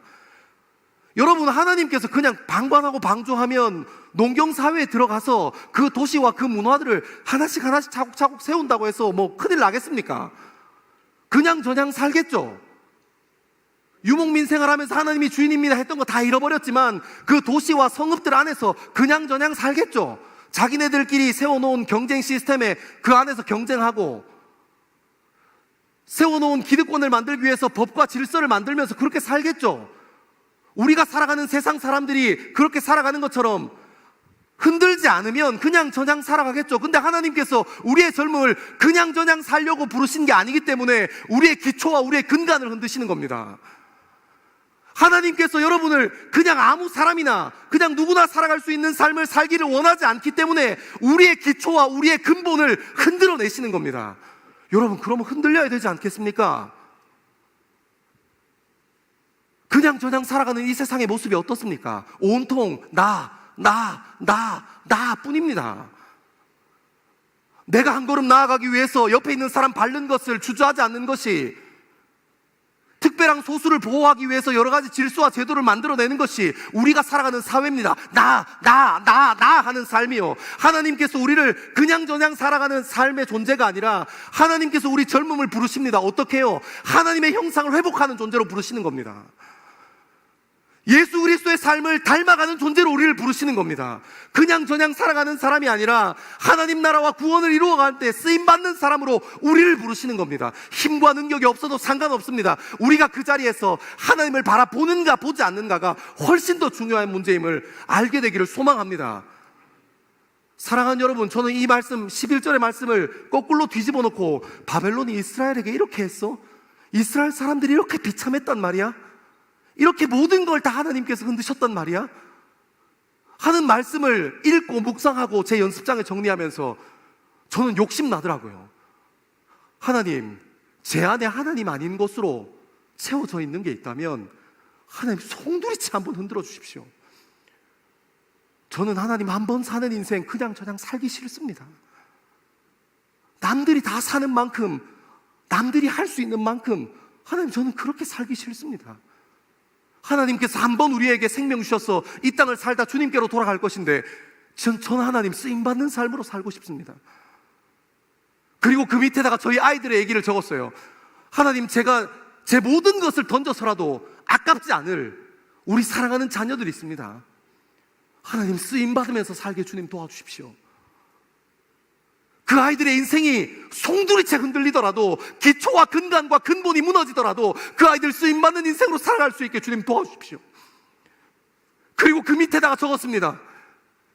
여러분, 하나님께서 그냥 방관하고 방조하면 농경사회에 들어가서 그 도시와 그 문화들을 하나씩 하나씩 차곡차곡 세운다고 해서 뭐 큰일 나겠습니까? 그냥 저냥 살겠죠. 유목민 생활하면서 하나님이 주인입니다 했던 거 다 잃어버렸지만 그 도시와 성읍들 안에서 그냥저냥 살겠죠. 자기네들끼리 세워놓은 경쟁 시스템에 그 안에서 경쟁하고, 세워놓은 기득권을 만들기 위해서 법과 질서를 만들면서 그렇게 살겠죠. 우리가 살아가는 세상 사람들이 그렇게 살아가는 것처럼 흔들지 않으면 그냥저냥 살아가겠죠. 근데 하나님께서 우리의 젊음을 그냥저냥 살려고 부르신 게 아니기 때문에 우리의 기초와 우리의 근간을 흔드시는 겁니다. 하나님께서 여러분을 그냥 아무 사람이나 그냥 누구나 살아갈 수 있는 삶을 살기를 원하지 않기 때문에 우리의 기초와 우리의 근본을 흔들어 내시는 겁니다. 여러분, 그러면 흔들려야 되지 않겠습니까? 그냥 저냥 살아가는 이 세상의 모습이 어떻습니까? 온통 나 뿐입니다. 내가 한 걸음 나아가기 위해서 옆에 있는 사람 밟는 것을 주저하지 않는 것이, 특별한 소수를 보호하기 위해서 여러 가지 질서와 제도를 만들어내는 것이 우리가 살아가는 사회입니다. 나 하는 삶이요. 하나님께서 우리를 그냥저냥 살아가는 삶의 존재가 아니라 하나님께서 우리 젊음을 부르십니다. 어떻게 해요? 하나님의 형상을 회복하는 존재로 부르시는 겁니다. 예수 그리스도의 삶을 닮아가는 존재로 우리를 부르시는 겁니다. 그냥저냥 살아가는 사람이 아니라 하나님 나라와 구원을 이루어갈 때 쓰임받는 사람으로 우리를 부르시는 겁니다. 힘과 능력이 없어도 상관없습니다. 우리가 그 자리에서 하나님을 바라보는가 보지 않는가가 훨씬 더 중요한 문제임을 알게 되기를 소망합니다. 사랑하는 여러분, 저는 이 말씀 11절의 말씀을 거꾸로 뒤집어 놓고 바벨론이 이스라엘에게 이렇게 했어? 이스라엘 사람들이 이렇게 비참했단 말이야? 이렇게 모든 걸 다 하나님께서 흔드셨단 말이야? 하는 말씀을 읽고 묵상하고 제 연습장에 정리하면서 저는 욕심 나더라고요. 하나님, 제 안에 하나님 아닌 것으로 채워져 있는 게 있다면 하나님 송두리째 한번 흔들어 주십시오. 저는 하나님 한 번 사는 인생 그냥 저냥 살기 싫습니다. 남들이 다 사는 만큼, 남들이 할 수 있는 만큼 하나님 저는 그렇게 살기 싫습니다. 하나님께서 한 번 우리에게 생명 주셔서 이 땅을 살다 주님께로 돌아갈 것인데 저는 하나님 쓰임받는 삶으로 살고 싶습니다. 그리고 그 밑에다가 저희 아이들의 얘기를 적었어요. 하나님, 제가 제 모든 것을 던져서라도 아깝지 않을 우리 사랑하는 자녀들이 있습니다. 하나님, 쓰임받으면서 살게 주님 도와주십시오. 그 아이들의 인생이 송두리째 흔들리더라도, 기초와 근간과 근본이 무너지더라도 그 아이들 쓰임받는 인생으로 살아갈 수 있게 주님 도와주십시오. 그리고 그 밑에다가 적었습니다.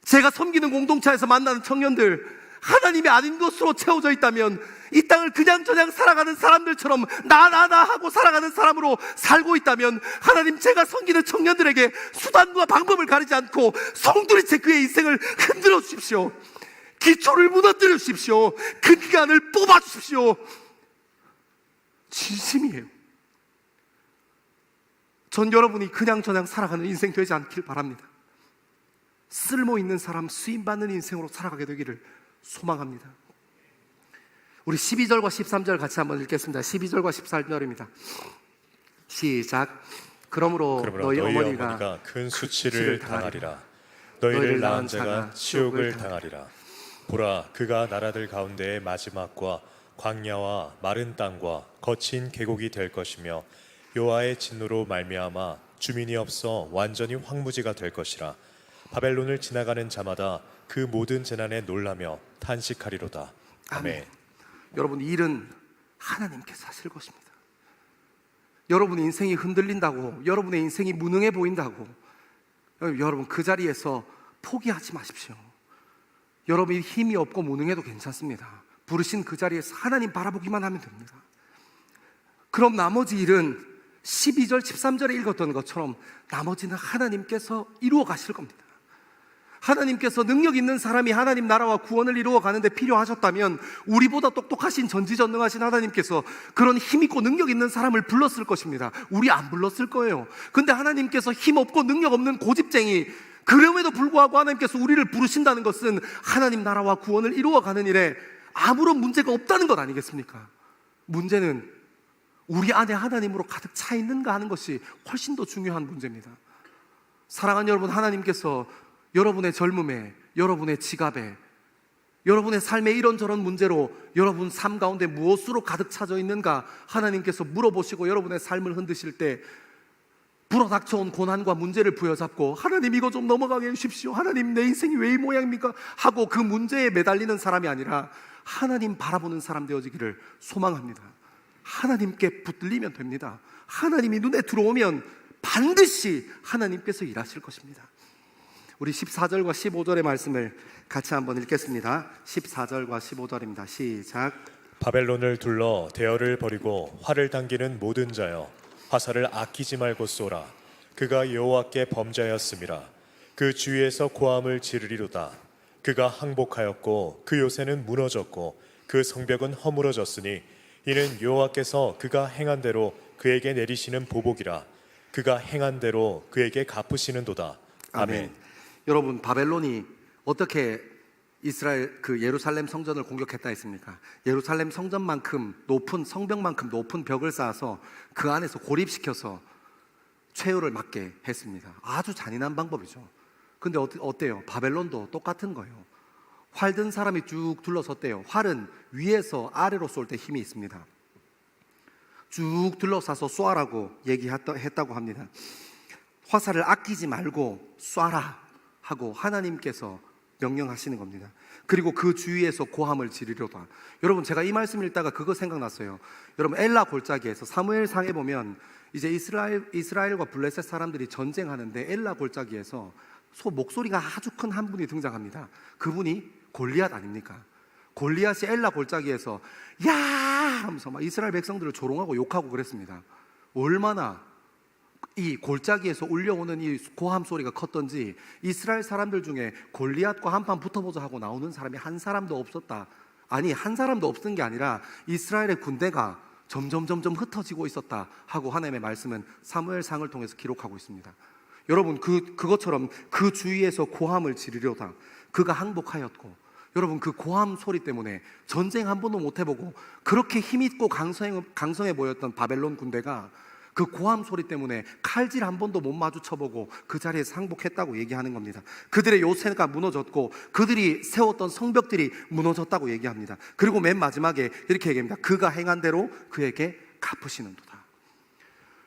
제가 섬기는 공동체에서 만나는 청년들, 하나님이 아닌 것으로 채워져 있다면 이 땅을 그냥저냥 살아가는 사람들처럼 나 하고 살아가는 사람으로 살고 있다면 하나님, 제가 섬기는 청년들에게 수단과 방법을 가리지 않고 송두리째 그의 인생을 흔들어 주십시오. 기초를 무너뜨려 주십시오. 근간을 뽑아 주십시오. 진심이에요. 전 여러분이 그냥저냥 살아가는 인생 되지 않길 바랍니다. 쓸모 있는 사람, 쓰임받는 인생으로 살아가게 되기를 소망합니다. 우리 12절과 13절 같이 한번 읽겠습니다. 12절과 13절입니다. 시작. 그러므로 너희 어머니가 큰 수치를 당하리라. 너희를 낳은 자가 치욕을 당하리라. 보라, 그가 나라들 가운데의 마지막과 광야와 마른 땅과 거친 계곡이 될 것이며 여호와의 진노로 말미암아 주민이 없어 완전히 황무지가 될 것이라. 바벨론을 지나가는 자마다 그 모든 재난에 놀라며 탄식하리로다. 아멘. 여러분, 이 일은 하나님께서 하실 것입니다. 여러분의 인생이 흔들린다고, 여러분의 인생이 무능해 보인다고, 여러분 그 자리에서 포기하지 마십시오. 여러분이 힘이 없고 무능해도 괜찮습니다. 부르신 그 자리에서 하나님 바라보기만 하면 됩니다. 그럼 나머지 일은 12절 13절에 읽었던 것처럼 나머지는 하나님께서 이루어 가실 겁니다. 하나님께서 능력 있는 사람이 하나님 나라와 구원을 이루어 가는데 필요하셨다면 우리보다 똑똑하신 전지전능하신 하나님께서 그런 힘있고 능력 있는 사람을 불렀을 것입니다. 우리 안 불렀을 거예요. 근데 하나님께서 힘없고 능력 없는 고집쟁이, 그럼에도 불구하고 하나님께서 우리를 부르신다는 것은 하나님 나라와 구원을 이루어 가는 일에 아무런 문제가 없다는 것 아니겠습니까? 문제는 우리 안에 하나님으로 가득 차 있는가 하는 것이 훨씬 더 중요한 문제입니다. 사랑하는 여러분, 하나님께서 여러분의 젊음에, 여러분의 지갑에, 여러분의 삶의 이런저런 문제로 여러분 삶 가운데 무엇으로 가득 차져 있는가 하나님께서 물어보시고 여러분의 삶을 흔드실 때 불어닥쳐온 고난과 문제를 부여잡고 하나님 이거 좀 넘어가게 해주십시오, 하나님 내 인생이 왜 이 모양입니까? 하고 그 문제에 매달리는 사람이 아니라 하나님 바라보는 사람 되어지기를 소망합니다. 하나님께 붙들리면 됩니다. 하나님이 눈에 들어오면 반드시 하나님께서 일하실 것입니다. 우리 14절과 15절의 말씀을 같이 한번 읽겠습니다. 14절과 15절입니다. 시작. 바벨론을 둘러 대열을 벌이고 활을 당기는 모든 자여, 화살을 아끼지 말고 쏘라. 그가 여호와께 범죄하였음이라. 그 주위에서 고함을 지르리로다. 그가 항복하였고 그 요새는 무너졌고 그 성벽은 허물어졌으니 이는 여호와께서 그가 행한 대로 그에게 내리시는 보복이라. 그가 행한 대로 그에게 갚으시는도다. 아멘. 여러분, 바벨론이 어떻게 이스라엘 그 예루살렘 성전을 공격했다 했습니까? 예루살렘 성전만큼 높은, 성벽만큼 높은 벽을 쌓아서 그 안에서 고립시켜서 최후를 맞게 했습니다. 아주 잔인한 방법이죠. 근데 어때요? 바벨론도 똑같은 거예요. 활 든 사람이 쭉 둘러섰대요. 활은 위에서 아래로 쏠 때 힘이 있습니다. 쭉 둘러싸서 쏘아라고 얘기했다고 합니다. 화살을 아끼지 말고 쏴라 하고 하나님께서 명령하시는 겁니다. 그리고 그 주위에서 고함을 지르려다. 여러분, 제가 이 말씀 읽다가 그거 생각났어요. 여러분, 엘라 골짜기에서 사무엘상에 보면 이제 이스라엘과 블레셋 사람들이 전쟁하는데 엘라 골짜기에서 목소리가 아주 큰 한 분이 등장합니다. 그분이 골리앗 아닙니까? 골리앗이 엘라 골짜기에서 야 하면서 막 이스라엘 백성들을 조롱하고 욕하고 그랬습니다. 얼마나 이 골짜기에서 울려오는 이 고함 소리가 컸던지 이스라엘 사람들 중에 골리앗과 한판 붙어보자 하고 나오는 사람이 한 사람도 없었다. 아니, 한 사람도 없은 게 아니라 이스라엘의 군대가 점점 흩어지고 있었다 하고 하나님의 말씀은 사무엘상을 통해서 기록하고 있습니다. 여러분, 그것처럼 그 주위에서 고함을 지르려다 그가 항복하였고, 여러분, 그 고함 소리 때문에 전쟁 한 번도 못 해보고 그렇게 힘있고 강성해 보였던 바벨론 군대가 그 고함 소리 때문에 칼질 한 번도 못 마주쳐보고 그 자리에서 항복했다고 얘기하는 겁니다. 그들의 요새가 무너졌고 그들이 세웠던 성벽들이 무너졌다고 얘기합니다. 그리고 맨 마지막에 이렇게 얘기합니다. 그가 행한 대로 그에게 갚으시는도다.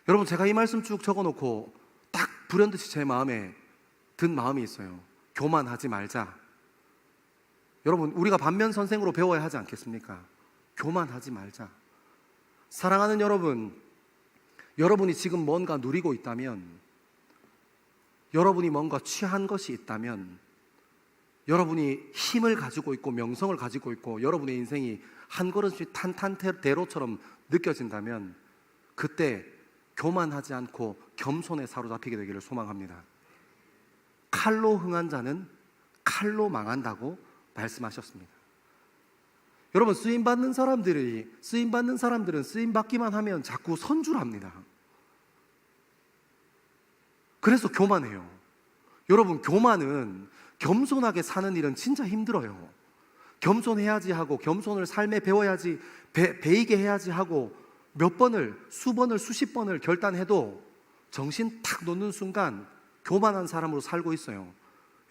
여러분, 제가 이 말씀 쭉 적어놓고 딱 불현듯이 제 마음에 든 마음이 있어요. 교만하지 말자. 여러분, 우리가 반면선생으로 배워야 하지 않겠습니까? 교만하지 말자. 사랑하는 여러분, 여러분이 지금 뭔가 누리고 있다면, 여러분이 뭔가 취한 것이 있다면, 여러분이 힘을 가지고 있고 명성을 가지고 있고 여러분의 인생이 한 걸음씩 탄탄대로처럼 느껴진다면, 그때 교만하지 않고 겸손에 사로잡히게 되기를 소망합니다. 칼로 흥한 자는 칼로 망한다고 말씀하셨습니다. 여러분, 쓰임받는 사람들은 쓰임받기만 하면 자꾸 선줄합니다. 그래서 교만해요. 여러분, 교만은 겸손하게 사는 일은 진짜 힘들어요. 겸손해야지 하고 겸손을 삶에 배워야지, 배이게 해야지 하고 몇 번을, 수번을, 수십 번을 결단해도 정신 탁 놓는 순간 교만한 사람으로 살고 있어요.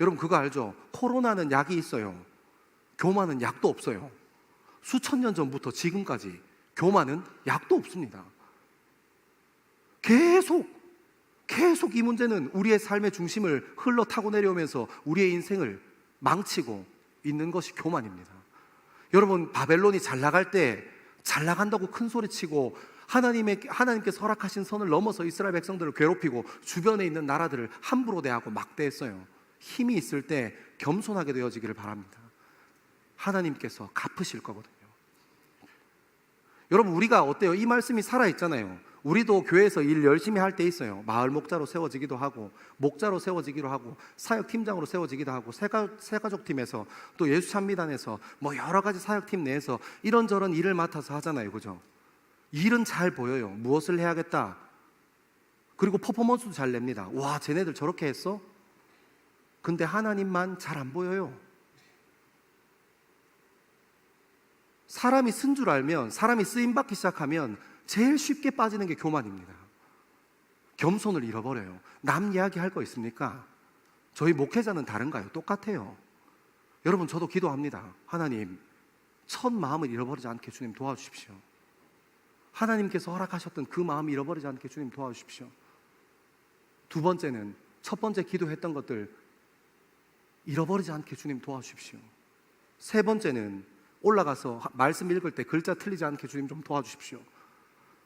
여러분, 그거 알죠? 코로나는 약이 있어요. 교만은 약도 없어요. 수천 년 전부터 지금까지 교만은 약도 없습니다. 계속 이 문제는 우리의 삶의 중심을 흘러 타고 내려오면서 우리의 인생을 망치고 있는 것이 교만입니다. 여러분, 바벨론이 잘 나갈 때 잘 나간다고 큰 소리 치고 하나님께서 허락하신 선을 넘어서 이스라엘 백성들을 괴롭히고 주변에 있는 나라들을 함부로 대하고 막대했어요. 힘이 있을 때 겸손하게 되어지기를 바랍니다. 하나님께서 갚으실 거거든요. 여러분, 우리가 어때요? 이 말씀이 살아있잖아요. 우리도 교회에서 일 열심히 할 때 있어요. 마을 목자로 세워지기도 하고, 목자로 세워지기도 하고, 사역팀장으로 세워지기도 하고, 새가족팀에서 또 예수찬미단에서 뭐 여러 가지 사역팀 내에서 이런저런 일을 맡아서 하잖아요. 그죠? 일은 잘 보여요. 무엇을 해야겠다. 그리고 퍼포먼스도 잘 냅니다. 와, 쟤네들 저렇게 했어? 근데 하나님만 잘 안 보여요. 사람이 쓴 줄 알면, 사람이 쓰임받기 시작하면 제일 쉽게 빠지는 게 교만입니다. 겸손을 잃어버려요. 남 이야기 할 거 있습니까? 저희 목회자는 다른가요? 똑같아요. 여러분, 저도 기도합니다. 하나님, 첫 마음을 잃어버리지 않게 주님 도와주십시오. 하나님께서 허락하셨던 그 마음을 잃어버리지 않게 주님 도와주십시오. 두 번째는 첫 번째 기도했던 것들 잃어버리지 않게 주님 도와주십시오. 세 번째는 올라가서 말씀 읽을 때 글자 틀리지 않게 주님 좀 도와주십시오.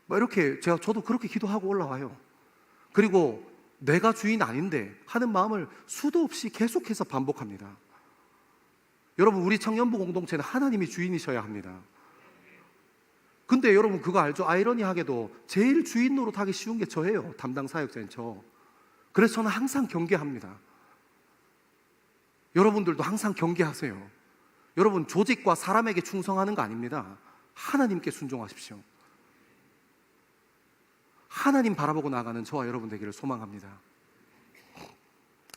뭐 이렇게 저도 그렇게 기도하고 올라와요. 그리고 내가 주인 아닌데 하는 마음을 수도 없이 계속해서 반복합니다. 여러분, 우리 청년부 공동체는 하나님이 주인이셔야 합니다. 근데 여러분, 그거 알죠? 아이러니하게도 제일 주인 노릇하기 쉬운 게 저예요. 담당 사역자인 저. 그래서 저는 항상 경계합니다. 여러분들도 항상 경계하세요. 여러분, 조직과 사람에게 충성하는 거 아닙니다. 하나님께 순종하십시오. 하나님 바라보고 나가는 저와 여러분 되기를 소망합니다.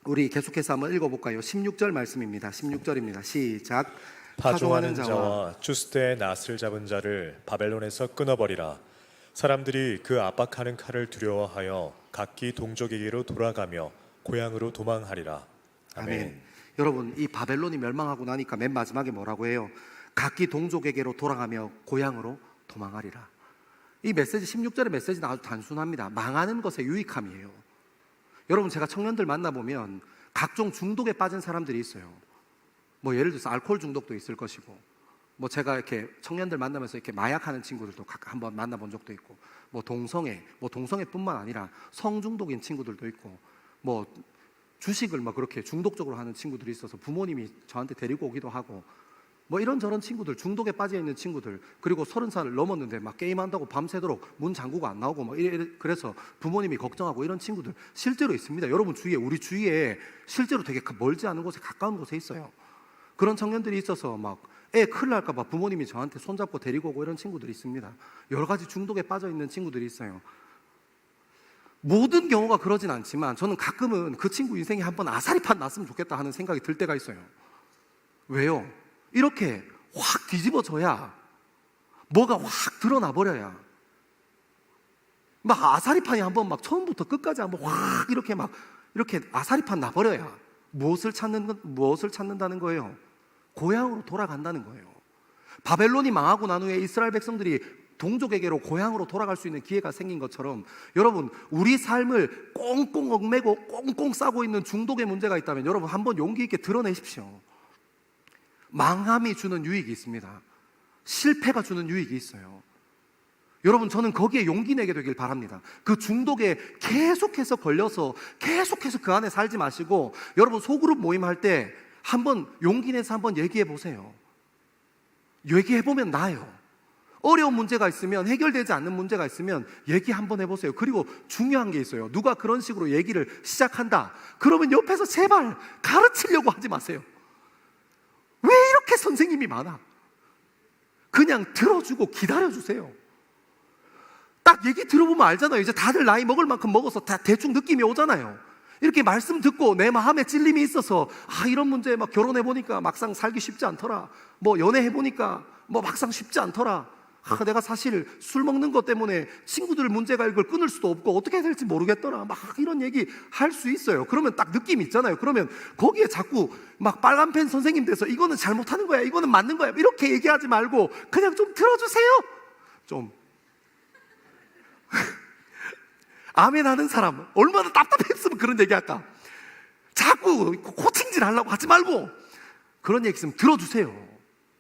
우리 계속해서 한번 읽어볼까요? 16절 말씀입니다. 16절입니다. 시작. 파종하는 자와 주스대의 낫을 잡은 자를 바벨론에서 끊어버리라. 사람들이 그 압박하는 칼을 두려워하여 각기 동족에게로 돌아가며 고향으로 도망하리라. 아멘. 여러분, 이 바벨론이 멸망하고 나니까 맨 마지막에 뭐라고 해요? 각기 동족에게로 돌아가며 고향으로 도망하리라. 이 메시지, 16절의 메시지는 아주 단순합니다. 망하는 것의 유익함이에요. 여러분, 제가 청년들 만나보면 각종 중독에 빠진 사람들이 있어요. 뭐 예를 들어서 알코올 중독도 있을 것이고, 뭐 제가 이렇게 청년들 만나면서 이렇게 마약하는 친구들도 한번 만나본 적도 있고, 뭐 동성애뿐만 아니라 성중독인 친구들도 있고, 뭐 주식을 막 그렇게 중독적으로 하는 친구들이 있어서 부모님이 저한테 데리고 오기도 하고, 뭐 이런저런 친구들, 중독에 빠져 있는 친구들, 그리고 30살을 넘었는데 막 게임한다고 밤새도록 문 잠그고 안 나오고 뭐 그래서 부모님이 걱정하고 이런 친구들 실제로 있습니다. 여러분 주위에, 우리 주위에 실제로 되게 멀지 않은 곳에, 가까운 곳에 있어요. 그런 청년들이 있어서 막 애 큰일 날까 봐 부모님이 저한테 손잡고 데리고 오고 이런 친구들이 있습니다. 여러 가지 중독에 빠져 있는 친구들이 있어요. 모든 경우가 그러진 않지만 저는 가끔은 그 친구 인생에 한번 아사리판 났으면 좋겠다 하는 생각이 들 때가 있어요. 왜요? 이렇게 확 뒤집어져야, 뭐가 확 드러나 버려야, 막 아사리판이 한번 막 처음부터 끝까지 한번 확 이렇게 아사리판 나버려야 무엇을 찾는다는 거예요? 고향으로 돌아간다는 거예요. 바벨론이 망하고 난 후에 이스라엘 백성들이 동족에게로 고향으로 돌아갈 수 있는 기회가 생긴 것처럼, 여러분, 우리 삶을 꽁꽁 얽매고 꽁꽁 싸고 있는 중독의 문제가 있다면 여러분 한번 용기 있게 드러내십시오. 망함이 주는 유익이 있습니다. 실패가 주는 유익이 있어요. 여러분, 저는 거기에 용기 내게 되길 바랍니다. 그 중독에 계속해서 걸려서 계속해서 그 안에 살지 마시고, 여러분 소그룹 모임할 때 한번 용기 내서 한번 얘기해 보세요. 얘기해 보면 나아요. 어려운 문제가 있으면, 해결되지 않는 문제가 있으면 얘기 한번 해보세요. 그리고 중요한 게 있어요. 누가 그런 식으로 얘기를 시작한다 그러면 옆에서 제발 가르치려고 하지 마세요. 왜 이렇게 선생님이 많아? 그냥 들어주고 기다려주세요. 딱 얘기 들어보면 알잖아요. 이제 다들 나이 먹을 만큼 먹어서 다 대충 느낌이 오잖아요. 이렇게 말씀 듣고 내 마음에 찔림이 있어서, 이런 문제 막 결혼해보니까 막상 살기 쉽지 않더라, 뭐 연애해보니까 뭐 막상 쉽지 않더라, 내가 사실 술 먹는 것 때문에 친구들 문제가 이걸 끊을 수도 없고 어떻게 해야 될지 모르겠더라, 막 이런 얘기 할 수 있어요. 그러면 딱 느낌이 있잖아요. 그러면 거기에 자꾸 막 빨간펜 선생님 돼서 이거는 잘못하는 거야, 이거는 맞는 거야, 이렇게 얘기하지 말고 그냥 좀 들어주세요. 좀 아멘 하는 사람 얼마나 답답했으면 그런 얘기 할까? 자꾸 코칭질 하려고 하지 말고 그런 얘기 있으면 들어주세요.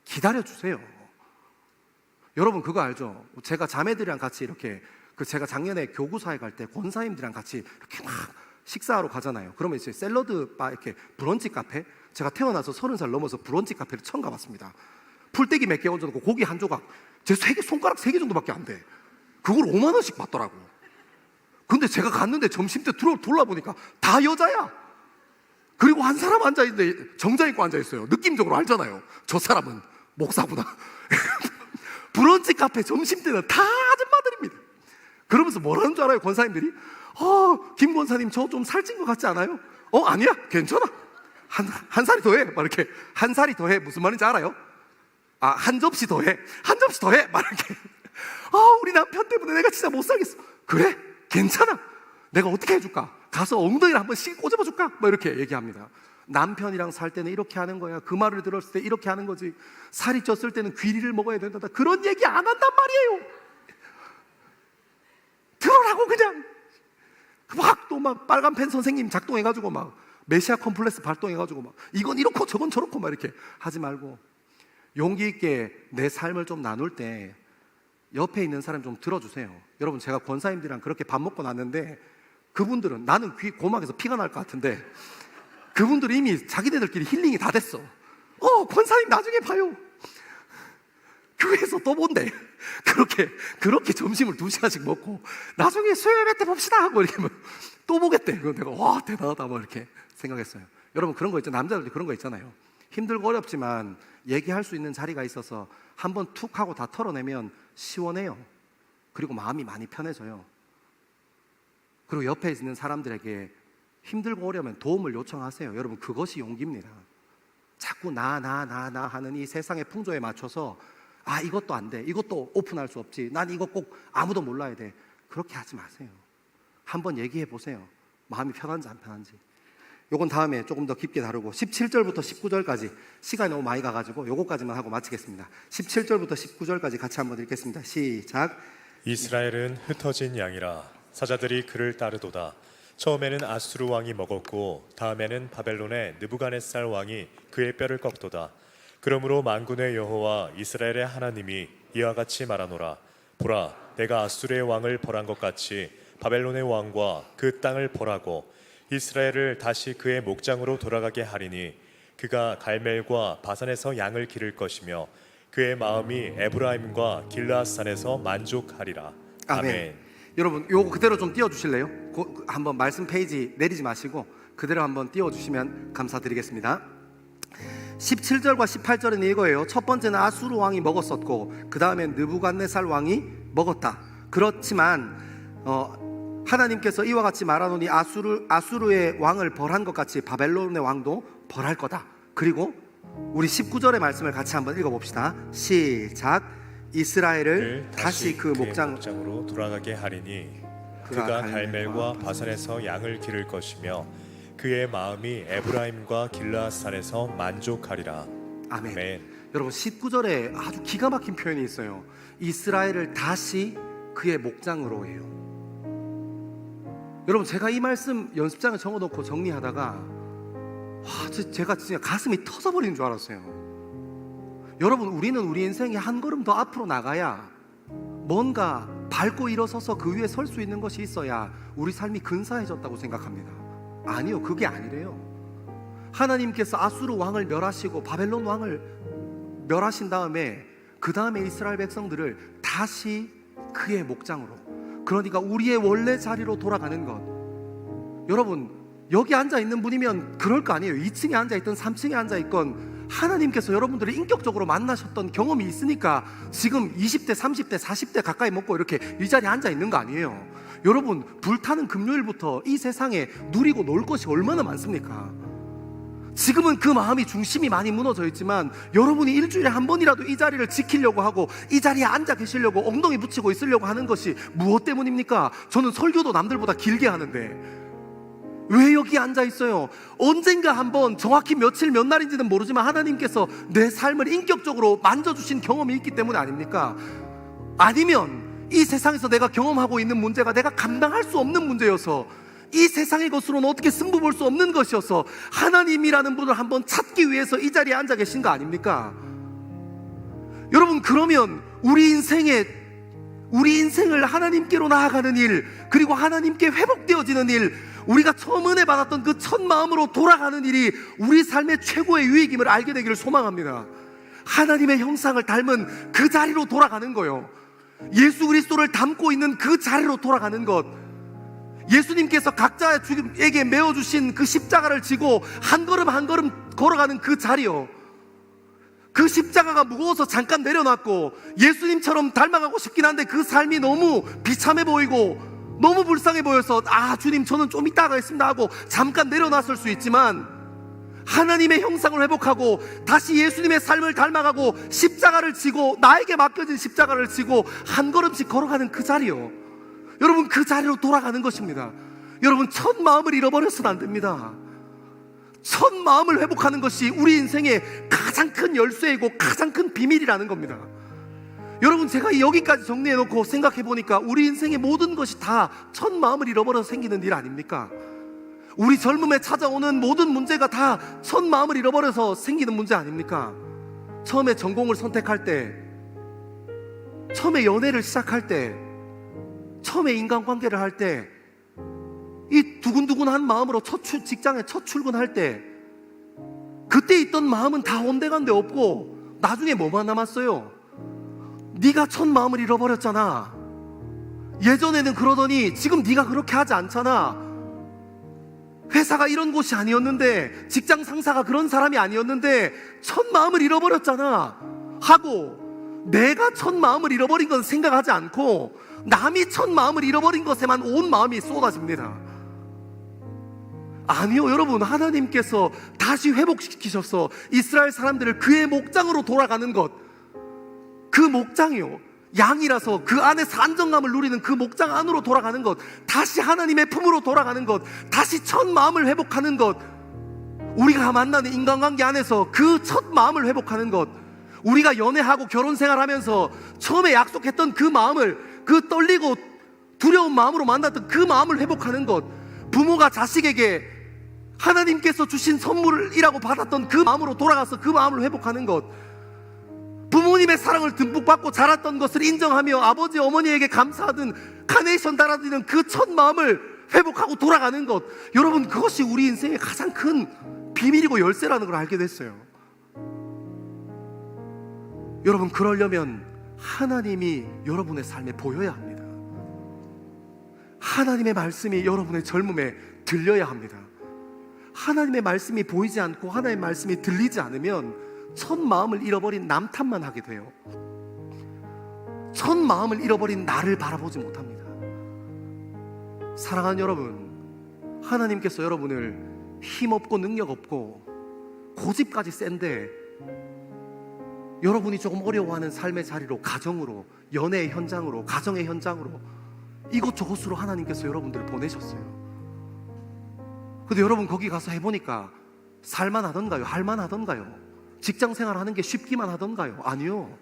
기다려주세요. 여러분 그거 알죠? 제가 자매들이랑 같이 이렇게, 제가 작년에 교구사에 갈 때 권사님들이랑 같이 이렇게 막 식사하러 가잖아요. 그러면 이제 샐러드 바, 이렇게 브런치 카페, 제가 태어나서 30살 넘어서 브런치 카페를 처음 가봤습니다. 풀떼기 몇 개 얹어놓고 고기 한 조각, 제 손가락 3개 정도밖에 안 돼. 그걸 5만 원씩 받더라고. 근데 제가 갔는데 점심 때 돌아보니까 다 여자야. 그리고 한 사람 앉아있는데 정장 입고 앉아있어요. 느낌적으로 알잖아요. 저 사람은 목사구나. 브런치 카페 점심 때는 다 아줌마들입니다. 그러면서 뭐라는 줄 알아요? 권사님들이 김 권사님 저 좀 살찐 것 같지 않아요? 아니야, 괜찮아. 한 살이 더해. 막 이렇게 한 살이 더해 무슨 말인지 알아요? 한 접시 더해, 한 접시 더해. 막 이렇게. 우리 남편 때문에 내가 진짜 못 살겠어. 그래? 괜찮아. 내가 어떻게 해줄까? 가서 엉덩이를 한번 씩 꼬집어줄까? 뭐 이렇게 얘기합니다. 남편이랑 살 때는 이렇게 하는 거야. 그 말을 들었을 때 이렇게 하는 거지. 살이 쪘을 때는 귀리를 먹어야 된다. 그런 얘기 안 한단 말이에요. 들으라고 그냥. 막 빨간펜 선생님 작동해가지고 막 메시아 컴플렉스 발동해가지고 막 이건 이렇고 저건 저렇고 막 이렇게 하지 말고, 용기 있게 내 삶을 좀 나눌 때 옆에 있는 사람 좀 들어주세요. 여러분 제가 권사님들이랑 그렇게 밥 먹고 났는데, 그분들은, 나는 고막에서 피가 날 것 같은데 그분들은 이미 자기네들끼리 힐링이 다 됐어. 권사님 나중에 봐요. 교회에서 또 본대. 그렇게 점심을 2시간씩 먹고 나중에 수요일에 때 봅시다 하고 이렇게 또 보겠대. 그건 내가 와 대단하다 뭐 이렇게 생각했어요. 여러분 그런 거 있죠. 남자들도 그런 거 있잖아요. 힘들고 어렵지만 얘기할 수 있는 자리가 있어서 한번 툭 하고 다 털어내면 시원해요. 그리고 마음이 많이 편해져요. 그리고 옆에 있는 사람들에게 힘들고 어려우면 도움을 요청하세요. 여러분 그것이 용기입니다. 자꾸 나 하는 이 세상의 풍조에 맞춰서 이것도 안 돼, 이것도 오픈할 수 없지, 난 이거 꼭 아무도 몰라야 돼, 그렇게 하지 마세요. 한번 얘기해 보세요. 마음이 편한지 안 편한지. 요건 다음에 조금 더 깊게 다루고 17절부터 19절까지 시간이 너무 많이 가가지고 요거까지만 하고 마치겠습니다. 17절부터 19절까지 같이 한번 읽겠습니다. 시작. 이스라엘은 흩어진 양이라 사자들이 그를 따르도다. 처음에는 아수르 왕이 먹었고 다음에는 바벨론의 느부갓네살 왕이 그의 뼈를 꺾도다. 그러므로 만군의 여호와 이스라엘의 하나님이 이와 같이 말하노라. 보라, 내가 아수르의 왕을 벌한 것 같이 바벨론의 왕과 그 땅을 벌하고 이스라엘을 다시 그의 목장으로 돌아가게 하리니 그가 갈멜과 바산에서 양을 기를 것이며 그의 마음이 에브라임과 길르앗산에서 만족하리라. 아멘. 여러분 요거 그대로 좀 띄워주실래요? 한번 말씀 페이지 내리지 마시고 그대로 한번 띄워주시면 감사드리겠습니다. 17절과 18절은 이거예요. 첫 번째는 아수르 왕이 먹었었고 그 다음에 느부갓네살 왕이 먹었다. 그렇지만 하나님께서 이와 같이 말하노니 아수르의 왕을 벌한 것 같이 바벨론의 왕도 벌할 거다. 그리고 우리 19절의 말씀을 같이 한번 읽어봅시다. 시작. 이스라엘을 다시 그 목장으로 돌아가게 하리니 그가 갈멜과 바산에서 양을 기를 것이며 그의 마음이 에브라임과 길르앗산에서 만족하리라. 아멘. 여러분 19절에 아주 기가 막힌 표현이 있어요. 이스라엘을 다시 그의 목장으로 해요. 여러분 제가 이 말씀 연습장에 적어놓고 정리하다가 제가 진짜 가슴이 터져버리는 줄 알았어요. 여러분 우리는 우리 인생에 한 걸음 더 앞으로 나가야 뭔가 밟고 일어서서 그 위에 설 수 있는 것이 있어야 우리 삶이 근사해졌다고 생각합니다. 아니요, 그게 아니래요. 하나님께서 아수르 왕을 멸하시고 바벨론 왕을 멸하신 다음에 그 다음에 이스라엘 백성들을 다시 그의 목장으로, 그러니까 우리의 원래 자리로 돌아가는 것. 여러분 여기 앉아있는 분이면 그럴 거 아니에요. 2층에 앉아있던 3층에 앉아있건 하나님께서 여러분들을 인격적으로 만나셨던 경험이 있으니까 지금 20대, 30대, 40대 가까이 먹고 이렇게 이 자리에 앉아있는 거 아니에요. 여러분 불타는 금요일부터 이 세상에 누리고 놀 것이 얼마나 많습니까? 지금은 그 마음이 중심이 많이 무너져 있지만 여러분이 일주일에 한 번이라도 이 자리를 지키려고 하고 이 자리에 앉아 계시려고 엉덩이 붙이고 있으려고 하는 것이 무엇 때문입니까? 저는 설교도 남들보다 길게 하는데 왜 여기 앉아 있어요? 언젠가 한번 정확히 며칠 몇 날인지는 모르지만 하나님께서 내 삶을 인격적으로 만져주신 경험이 있기 때문에 아닙니까? 아니면 이 세상에서 내가 경험하고 있는 문제가 내가 감당할 수 없는 문제여서 이 세상의 것으로는 어떻게 승부 볼 수 없는 것이어서 하나님이라는 분을 한번 찾기 위해서 이 자리에 앉아 계신 거 아닙니까? 여러분 그러면 우리 인생을 하나님께로 나아가는 일, 그리고 하나님께 회복되어지는 일, 우리가 처음 은혜 받았던 그 첫 마음으로 돌아가는 일이 우리 삶의 최고의 유익임을 알게 되기를 소망합니다. 하나님의 형상을 닮은 그 자리로 돌아가는 거요. 예수 그리스도를 닮고 있는 그 자리로 돌아가는 것. 예수님께서 각자에게 메어주신 그 십자가를 지고 한 걸음 한 걸음 걸어가는 그 자리요. 그 십자가가 무거워서 잠깐 내려놨고 예수님처럼 닮아가고 싶긴 한데 그 삶이 너무 비참해 보이고 너무 불쌍해 보여서 주님 저는 좀 이따 가겠습니다 하고 잠깐 내려놨을 수 있지만, 하나님의 형상을 회복하고 다시 예수님의 삶을 닮아가고 십자가를 지고 나에게 맡겨진 십자가를 지고 한 걸음씩 걸어가는 그 자리요. 여러분 그 자리로 돌아가는 것입니다. 여러분 첫 마음을 잃어버려서는 안 됩니다. 첫 마음을 회복하는 것이 우리 인생의 가장 큰 열쇠이고 가장 큰 비밀이라는 겁니다. 여러분 제가 여기까지 정리해놓고 생각해보니까 우리 인생의 모든 것이 다 첫 마음을 잃어버려서 생기는 일 아닙니까? 우리 젊음에 찾아오는 모든 문제가 다 첫 마음을 잃어버려서 생기는 문제 아닙니까? 처음에 전공을 선택할 때, 처음에 연애를 시작할 때, 처음에 인간관계를 할 때, 이 두근두근한 마음으로 직장에 첫 출근할 때, 그때 있던 마음은 다 온데간데 없고 나중에 뭐만 남았어요? 네가 첫 마음을 잃어버렸잖아. 예전에는 그러더니 지금 네가 그렇게 하지 않잖아. 회사가 이런 곳이 아니었는데, 직장 상사가 그런 사람이 아니었는데 첫 마음을 잃어버렸잖아 하고, 내가 첫 마음을 잃어버린 건 생각하지 않고 남이 첫 마음을 잃어버린 것에만 온 마음이 쏟아집니다. 아니요, 여러분 하나님께서 다시 회복시키셔서 이스라엘 사람들을 그의 목장으로 돌아가는 것, 그 목장이요, 양이라서 그 안에서 안정감을 누리는 그 목장 안으로 돌아가는 것, 다시 하나님의 품으로 돌아가는 것, 다시 첫 마음을 회복하는 것, 우리가 만나는 인간관계 안에서 그 첫 마음을 회복하는 것, 우리가 연애하고 결혼생활하면서 처음에 약속했던 그 마음을, 그 떨리고 두려운 마음으로 만났던 그 마음을 회복하는 것, 부모가 자식에게 하나님께서 주신 선물이라고 받았던 그 마음으로 돌아가서 그 마음을 회복하는 것, 부모님의 사랑을 듬뿍 받고 자랐던 것을 인정하며 아버지 어머니에게 감사하던 카네이션 달아드리는 그 첫 마음을 회복하고 돌아가는 것, 여러분 그것이 우리 인생의 가장 큰 비밀이고 열쇠라는 걸 알게 됐어요. 여러분 그러려면 하나님이 여러분의 삶에 보여야 합니다. 하나님의 말씀이 여러분의 젊음에 들려야 합니다. 하나님의 말씀이 보이지 않고 하나님의 말씀이 들리지 않으면 첫 마음을 잃어버린 남 탓만 하게 돼요. 첫 마음을 잃어버린 나를 바라보지 못합니다. 사랑하는 여러분, 하나님께서 여러분을 힘없고 능력없고 고집까지 센데 여러분이 조금 어려워하는 삶의 자리로, 가정으로, 연애의 현장으로, 가정의 현장으로, 이곳저곳으로 하나님께서 여러분들을 보내셨어요. 근데 여러분 거기 가서 해보니까 살만하던가요? 할만하던가요? 직장생활 하는 게 쉽기만 하던가요? 아니요.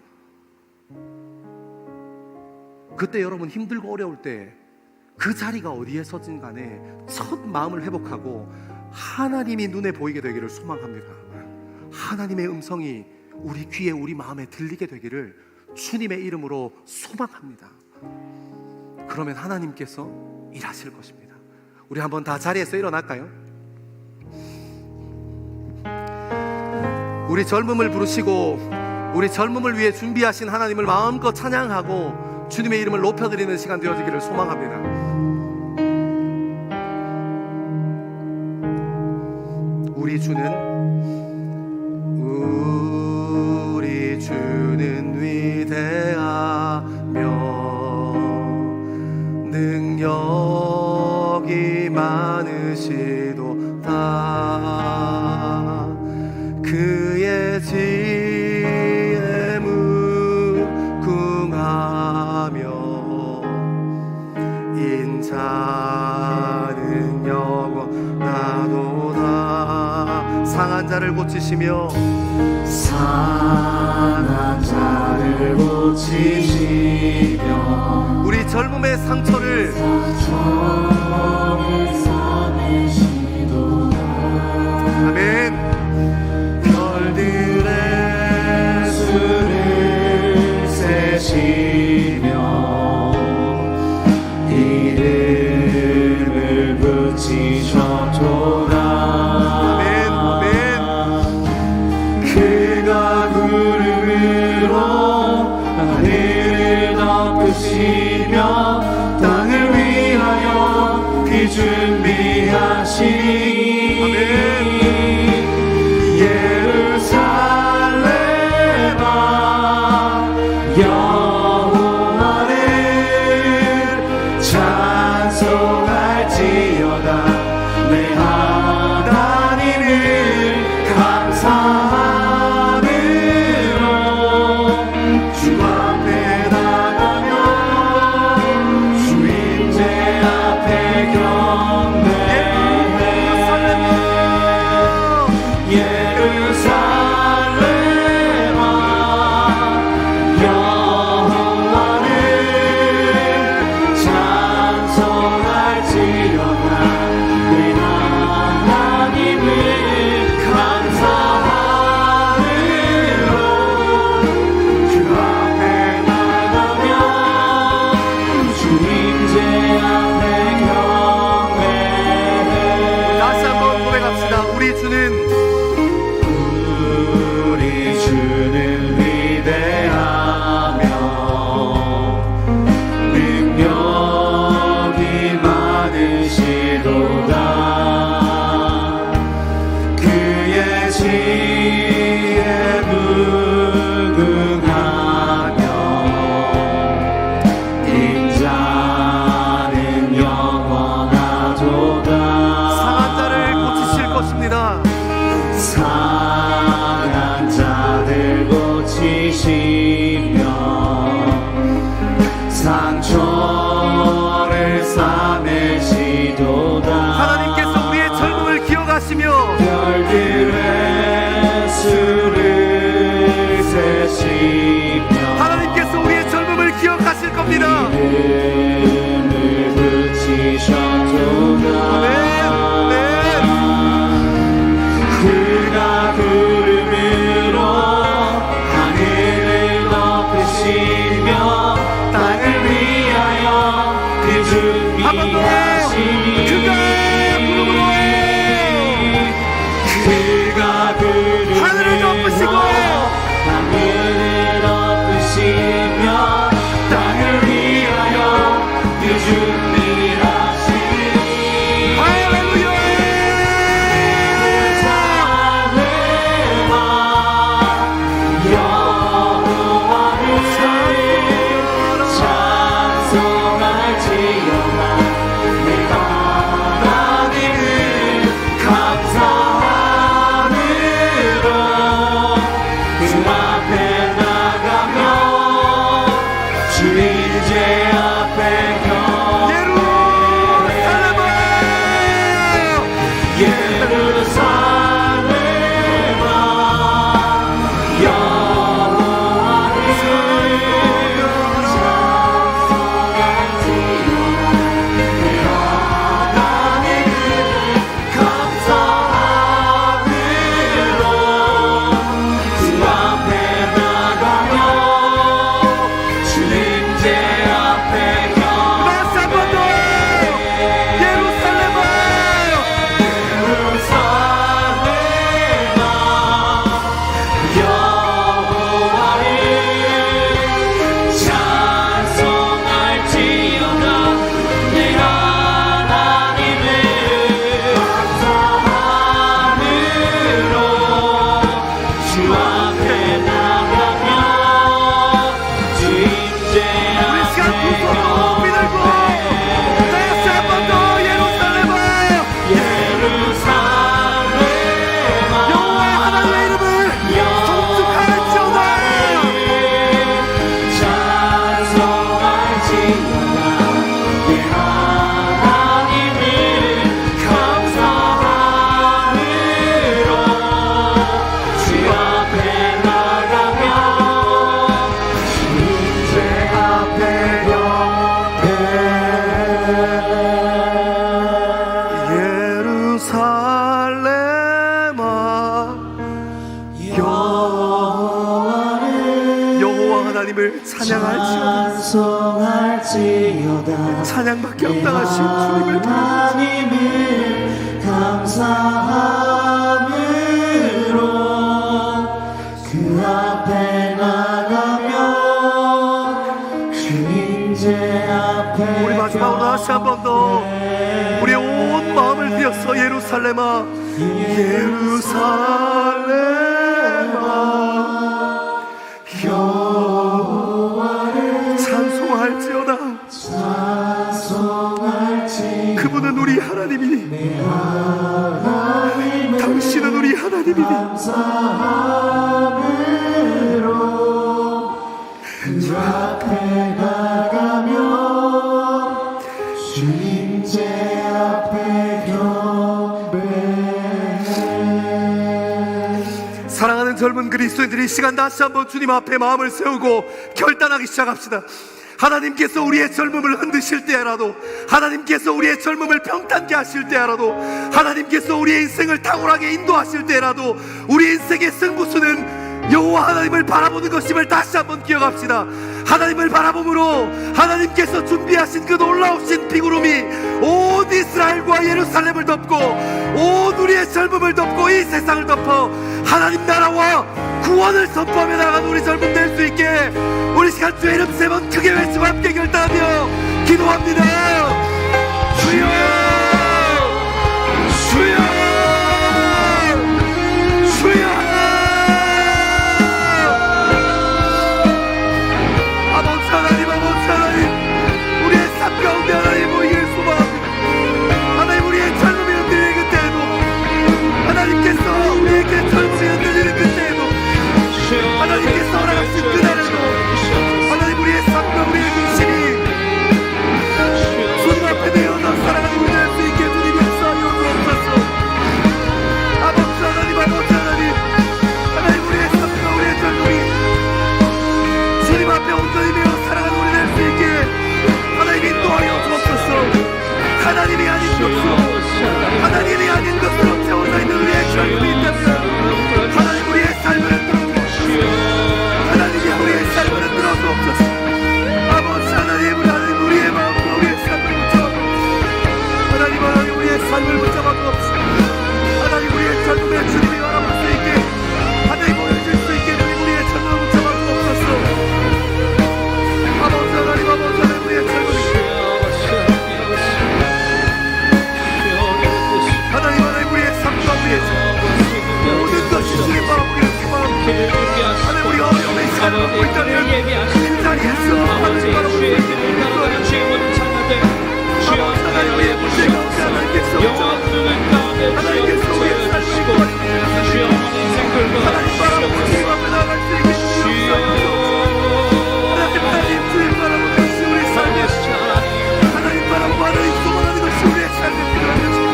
그때 여러분 힘들고 어려울 때 그 자리가 어디에 서든 간에 첫 마음을 회복하고 하나님이 눈에 보이게 되기를 소망합니다. 하나님의 음성이 우리 귀에, 우리 마음에 들리게 되기를 주님의 이름으로 소망합니다. 그러면 하나님께서 일하실 것입니다. 우리 한번 다 자리에서 일어날까요? 우리 젊음을 부르시고 우리 젊음을 위해 준비하신 하나님을 마음껏 찬양하고 주님의 이름을 높여드리는 시간 되어지기를 소망합니다. 우리 주는 위대하며 능력이 많으시도다. 그의 지혜 무궁하며 인자는 영원하도다. 상한 자를 고치시며 상한 자를 고치시며 우리 젊음의 상처를 싸매시도다. 아멘. 별들의 수를 세시며 이름을 붙이셨도다. 그가 구름으로 하늘을 덮으시며 땅을 위하여 비 준비하시니 예루살렘아 여호와를 찬송할지어다. 내 하나님을 감사함으로 주 앞에 나가며 주 임재 앞에 경배해. 예루살렘아 여호와를 찬송할지어다. 내 하나님을 감사함으로 주 앞에 나가며 주 임재 앞에 경배해. 다시 한번 고백합시다. 우리 주는 위대하며 능력이 많으시도다. 그의 지혜 무궁하며 인자는 영원하도다. 상한 자를 고치실 것입니다. 상한 자들 고치시며 상처를 싸매시도다. 하나님께서 우리의 젊음을 기억하시며 별들의 수를 세시며 하나님께서 우리의 젊음을 기억하실 겁니다. 이름을 붙이셨도다. 그가 구름으로 하늘을 덮으시며 땅을 위하여 그 준비하시니 그가 구름으로 하늘을 덮으시고 하늘을 덮으시며 땅을 위하여 그 하나님을 찬양할지어다. 찬송할지어다. 찬양밖에 없다하신 주님을 하나님을 감사함으로 그 앞에 나가며 주님제 앞에 우리 마지막으로 다시 한 번 더 우리의 온 마음을 들여서 예루살렘아 예루살렘아 여호와를 찬송할지어다. 그분은 우리 하나님이니 당신은 우리 하나님이니 그 앞에 나가며 주님제 앞에 경배해. 사랑하는 젊은 그리스도인들이 이 시간 다시 한번 주님 앞에 마음을 세우고 결단하기 시작합시다. 하나님께서 우리의 젊음을 흔드실 때라도, 하나님께서 우리의 젊음을 평탄케 하실 때라도, 하나님께서 우리의 인생을 탁월하게 인도하실 때라도 우리 인생의 승부수는 여호와 하나님을 바라보는 것임을 다시 한번 기억합시다. 하나님을 바라봄으로 하나님께서 준비하신 그 놀라우신 비구름이 온 이스라엘과 예루살렘을 덮고 온 우리의 젊음을 덮고 이 세상을 덮어 하나님 나라와 구원을 선포하며 나아가는 우리 젊음 될 수 있게 우리 시간 주의 이름 세 번 크게 외치고 함께 결단하며 기도합니다. 주여 주여 주여. 아버지 하나님 우리의 삶 가운데 하나님 보이기를 소망합니다. 하나님 우리의 젊음이 흔들리는 그때에도 하나님께서 우리에게 젊음이 흔들리는 그때에도 하나님께서 허락하신 그날에도 하나님 우리의 삶과 우리의 중심이 주님 앞에 내어서 살아가는 우리 될 수 있게 주님 역사하여 주옵소서. 아버지 하나님 하나님 우리의 삶과 우리의 젊음이 주님 앞에 온전히 매어 살아가는 우리 될 수 있게 하나님 인도하여 주옵소서. 하나님이 아닌 것으로 하나님이 아닌 것으로 채워져 있는 우리의 젊음이 있다면 하나님 우리의 삶을 하나님이 우리의 삶을 흔들어 주옵소서. 아버지 하나님 우리의 마음과 우리의 삶을 붙잡아 주옵소서. 하나님 우리의 삶을 붙잡아 주옵소서. 하나님 우리의 젊음에 주님이 바라볼 수 있게 하나님 보여줄 수 있게 우리의 젊음을 붙잡아 주옵소서. 아버지 하나님 우리의 젊음이 하나님 우리의 삶과 우리의 삶 모든 것이 주님 바라보기를 소망합니다. 하나님 우리 어려움의 시간을 갖고 있다면 그 자리에서 하나님 바라볼 수 있게 하나님 우리의 문제 가운데 하나님께서 하나님께서 우리의 삶을 도와주시고 하나님 바라보고 주님 앞에 나아갈 수 있게 주옵소서. 하나님 주님 바라보는 것이 우리의 삶의 하나님 바라보고 하나님 소망하는 것이 우리의 삶의 필요한 것입니다.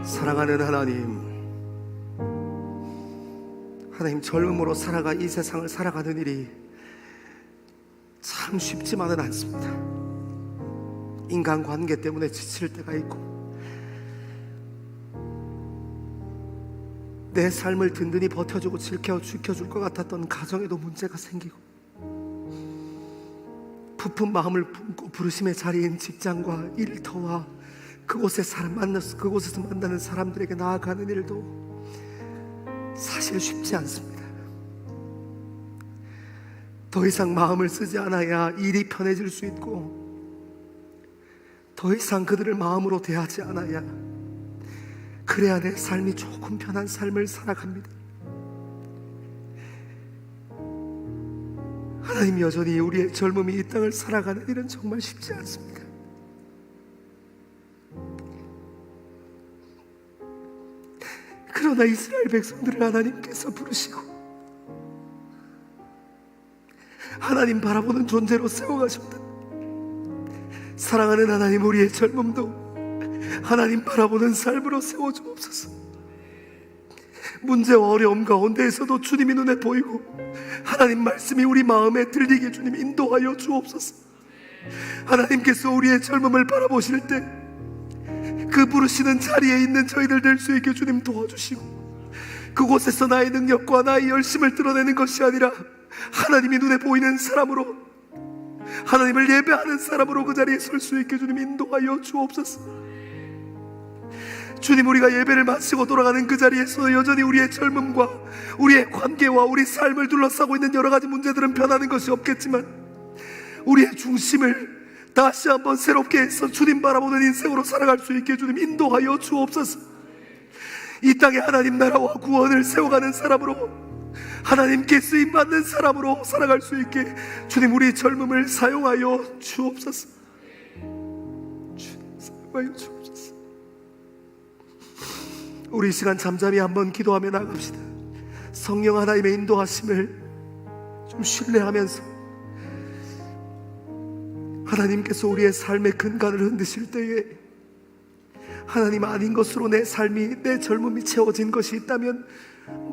사랑하는 하나님 젊음으로 살아가 이 세상을 살아가는 일이 참 쉽지만은 않습니다. 인간관계 때문에 지칠 때가 있고 내 삶을 든든히 버텨주고 지켜줄 것 같았던 가정에도 문제가 생기고 부푼 마음을 품고 부르심의 자리인 직장과 일터와 그곳에서 만나는 사람들에게 나아가는 일도 사실 쉽지 않습니다. 더 이상 마음을 쓰지 않아야 일이 편해질 수 있고 더 이상 그들을 마음으로 대하지 않아야 그래야 내 삶이 조금 편한 삶을 살아갑니다. 하나님 여전히 우리의 젊음이 이 땅을 살아가는 일은 정말 쉽지 않습니다. 그러나 이스라엘 백성들을 하나님께서 부르시고 하나님 바라보는 존재로 세워가셨다. 사랑하는 하나님 우리의 젊음도 하나님 바라보는 삶으로 세워주옵소서. 문제와 어려움 가운데에서도 주님이 눈에 보이고 하나님 말씀이 우리 마음에 들리게 주님 인도하여 주옵소서. 하나님께서 우리의 젊음을 바라보실 때 그 부르시는 자리에 있는 저희들 될 수 있게 주님 도와주시고, 그곳에서 나의 능력과 나의 열심을 드러내는 것이 아니라 하나님이 눈에 보이는 사람으로, 하나님을 예배하는 사람으로 그 자리에 설 수 있게 주님 인도하여 주옵소서. 주님, 우리가 예배를 마치고 돌아가는 그 자리에서 여전히 우리의 젊음과 우리의 관계와 우리 삶을 둘러싸고 있는 여러 가지 문제들은 변하는 것이 없겠지만, 우리의 중심을 다시 한번 새롭게 해서 주님 바라보는 인생으로 살아갈 수 있게 주님 인도하여 주옵소서. 이 땅에 하나님 나라와 구원을 세워가는 사람으로, 하나님께 쓰임받는 사람으로 살아갈 수 있게 주님 우리 젊음을 사용하여 주옵소서. 주님 사용하여 주옵소서. 우리 이 시간 잠잠히 한번 기도하며 나갑시다. 성령 하나님의 인도하심을 좀 신뢰하면서 하나님께서 우리의 삶의 근간을 흔드실 때에 하나님 아닌 것으로 내 삶이, 내 젊음이 채워진 것이 있다면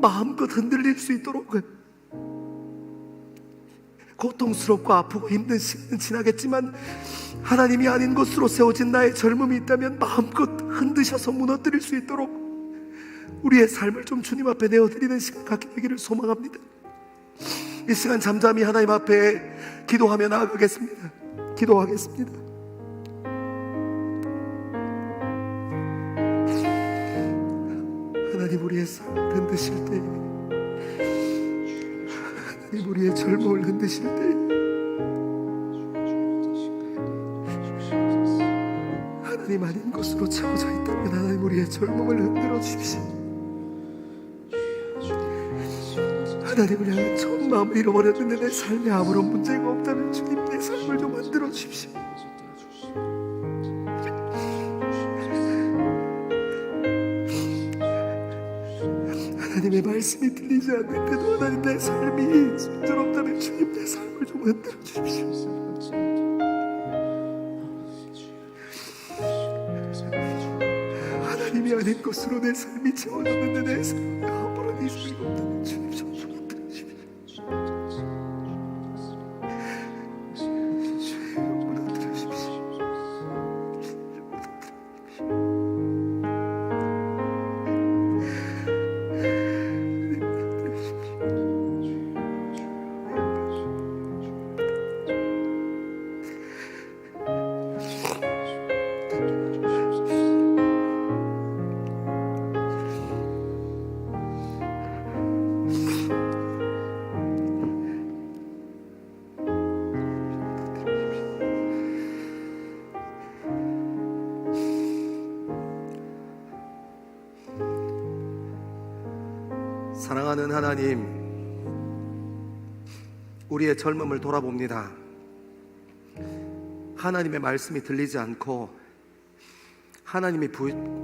마음껏 흔들릴 수 있도록, 고통스럽고 아프고 힘든 시간은 지나겠지만 하나님이 아닌 것으로 세워진 나의 젊음이 있다면 마음껏 흔드셔서 무너뜨릴 수 있도록 우리의 삶을 좀 주님 앞에 내어드리는 시간 갖게 되기를 소망합니다. 이 시간 잠잠히 하나님 앞에 기도하며 나아가겠습니다. 기도하겠습니다. 하나님, 우리의 삶을 흔드실 때, 하나님 우리의 젊음을 흔드실 때, 하나님 아닌 것으로 채워져 있다면 하나님 우리의 젊음을 흔들어 주십시오. 하나님을 향한 처음 마음을 잃어버렸는데 내 삶에 아무런 문제가 없다면 주님 내 삶을 좀 만들어 주십시오. 하나님의 말씀이 들리지 않는데도 하나님 내 삶이 순조롭다면 주님 내 삶을 좀 만들어 주십시오. 하나님이 아닌 것으로 내 삶이 채워졌는데 내 삶에 아무런 이상이 없다면 주님 좀 만들어 주십시오. 주님 만들어 주십시오. 사랑하는 하나님, 우리의 젊음을 돌아봅니다. 하나님의 말씀이 들리지 않고 하나님이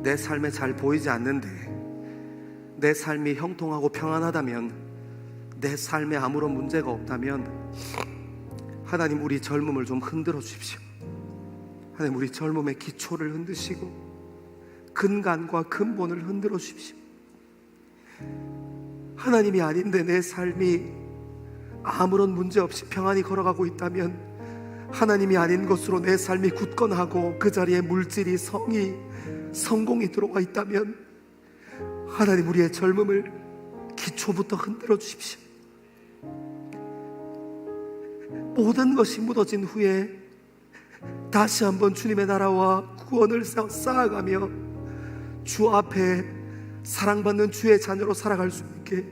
내 삶에 잘 보이지 않는데, 내 삶이 형통하고 평안하다면, 내 삶에 아무런 문제가 없다면 하나님 우리 젊음을 좀 흔들어 주십시오. 하나님 우리 젊음의 기초를 흔드시고 근간과 근본을 흔들어 주십시오. 하나님이 아닌데 내 삶이 아무런 문제 없이 평안히 걸어가고 있다면, 하나님이 아닌 것으로 내 삶이 굳건하고 그 자리에 물질이, 성이, 성공이 들어와 있다면 하나님 우리의 젊음을 기초부터 흔들어 주십시오. 모든 것이 무너진 후에 다시 한번 주님의 나라와 구원을 쌓아가며 주 앞에 사랑받는 주의 자녀로 살아갈 수 있게,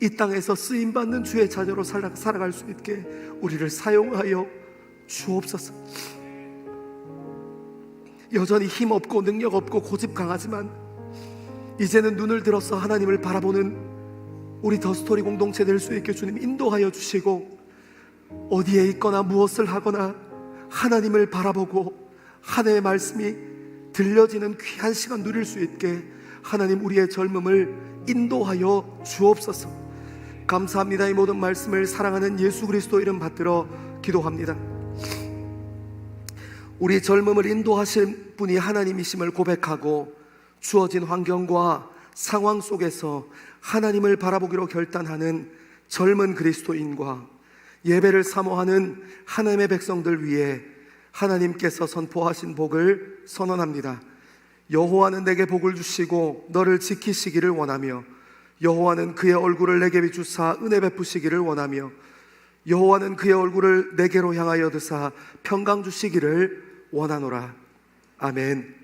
이 땅에서 쓰임받는 주의 자녀로 살아갈 수 있게 우리를 사용하여 주옵소서. 여전히 힘없고 능력 없고 고집 강하지만 이제는 눈을 들어서 하나님을 바라보는 우리 더스토리 공동체 될 수 있게 주님 인도하여 주시고, 어디에 있거나 무엇을 하거나 하나님을 바라보고 하나님의 말씀이 들려지는 귀한 시간 누릴 수 있게 하나님 우리의 젊음을 인도하여 주옵소서. 감사합니다. 이 모든 말씀을 사랑하는 예수 그리스도 이름 받들어 기도합니다. 우리 젊음을 인도하실 분이 하나님이심을 고백하고 주어진 환경과 상황 속에서 하나님을 바라보기로 결단하는 젊은 그리스도인과 예배를 사모하는 하나님의 백성들 위해 하나님께서 선포하신 복을 선언합니다. 여호와는 내게 복을 주시고 너를 지키시기를 원하며, 여호와는 그의 얼굴을 내게 비추사 은혜 베푸시기를 원하며, 여호와는 그의 얼굴을 내게로 향하여 드사 평강 주시기를 원하노라. 아멘.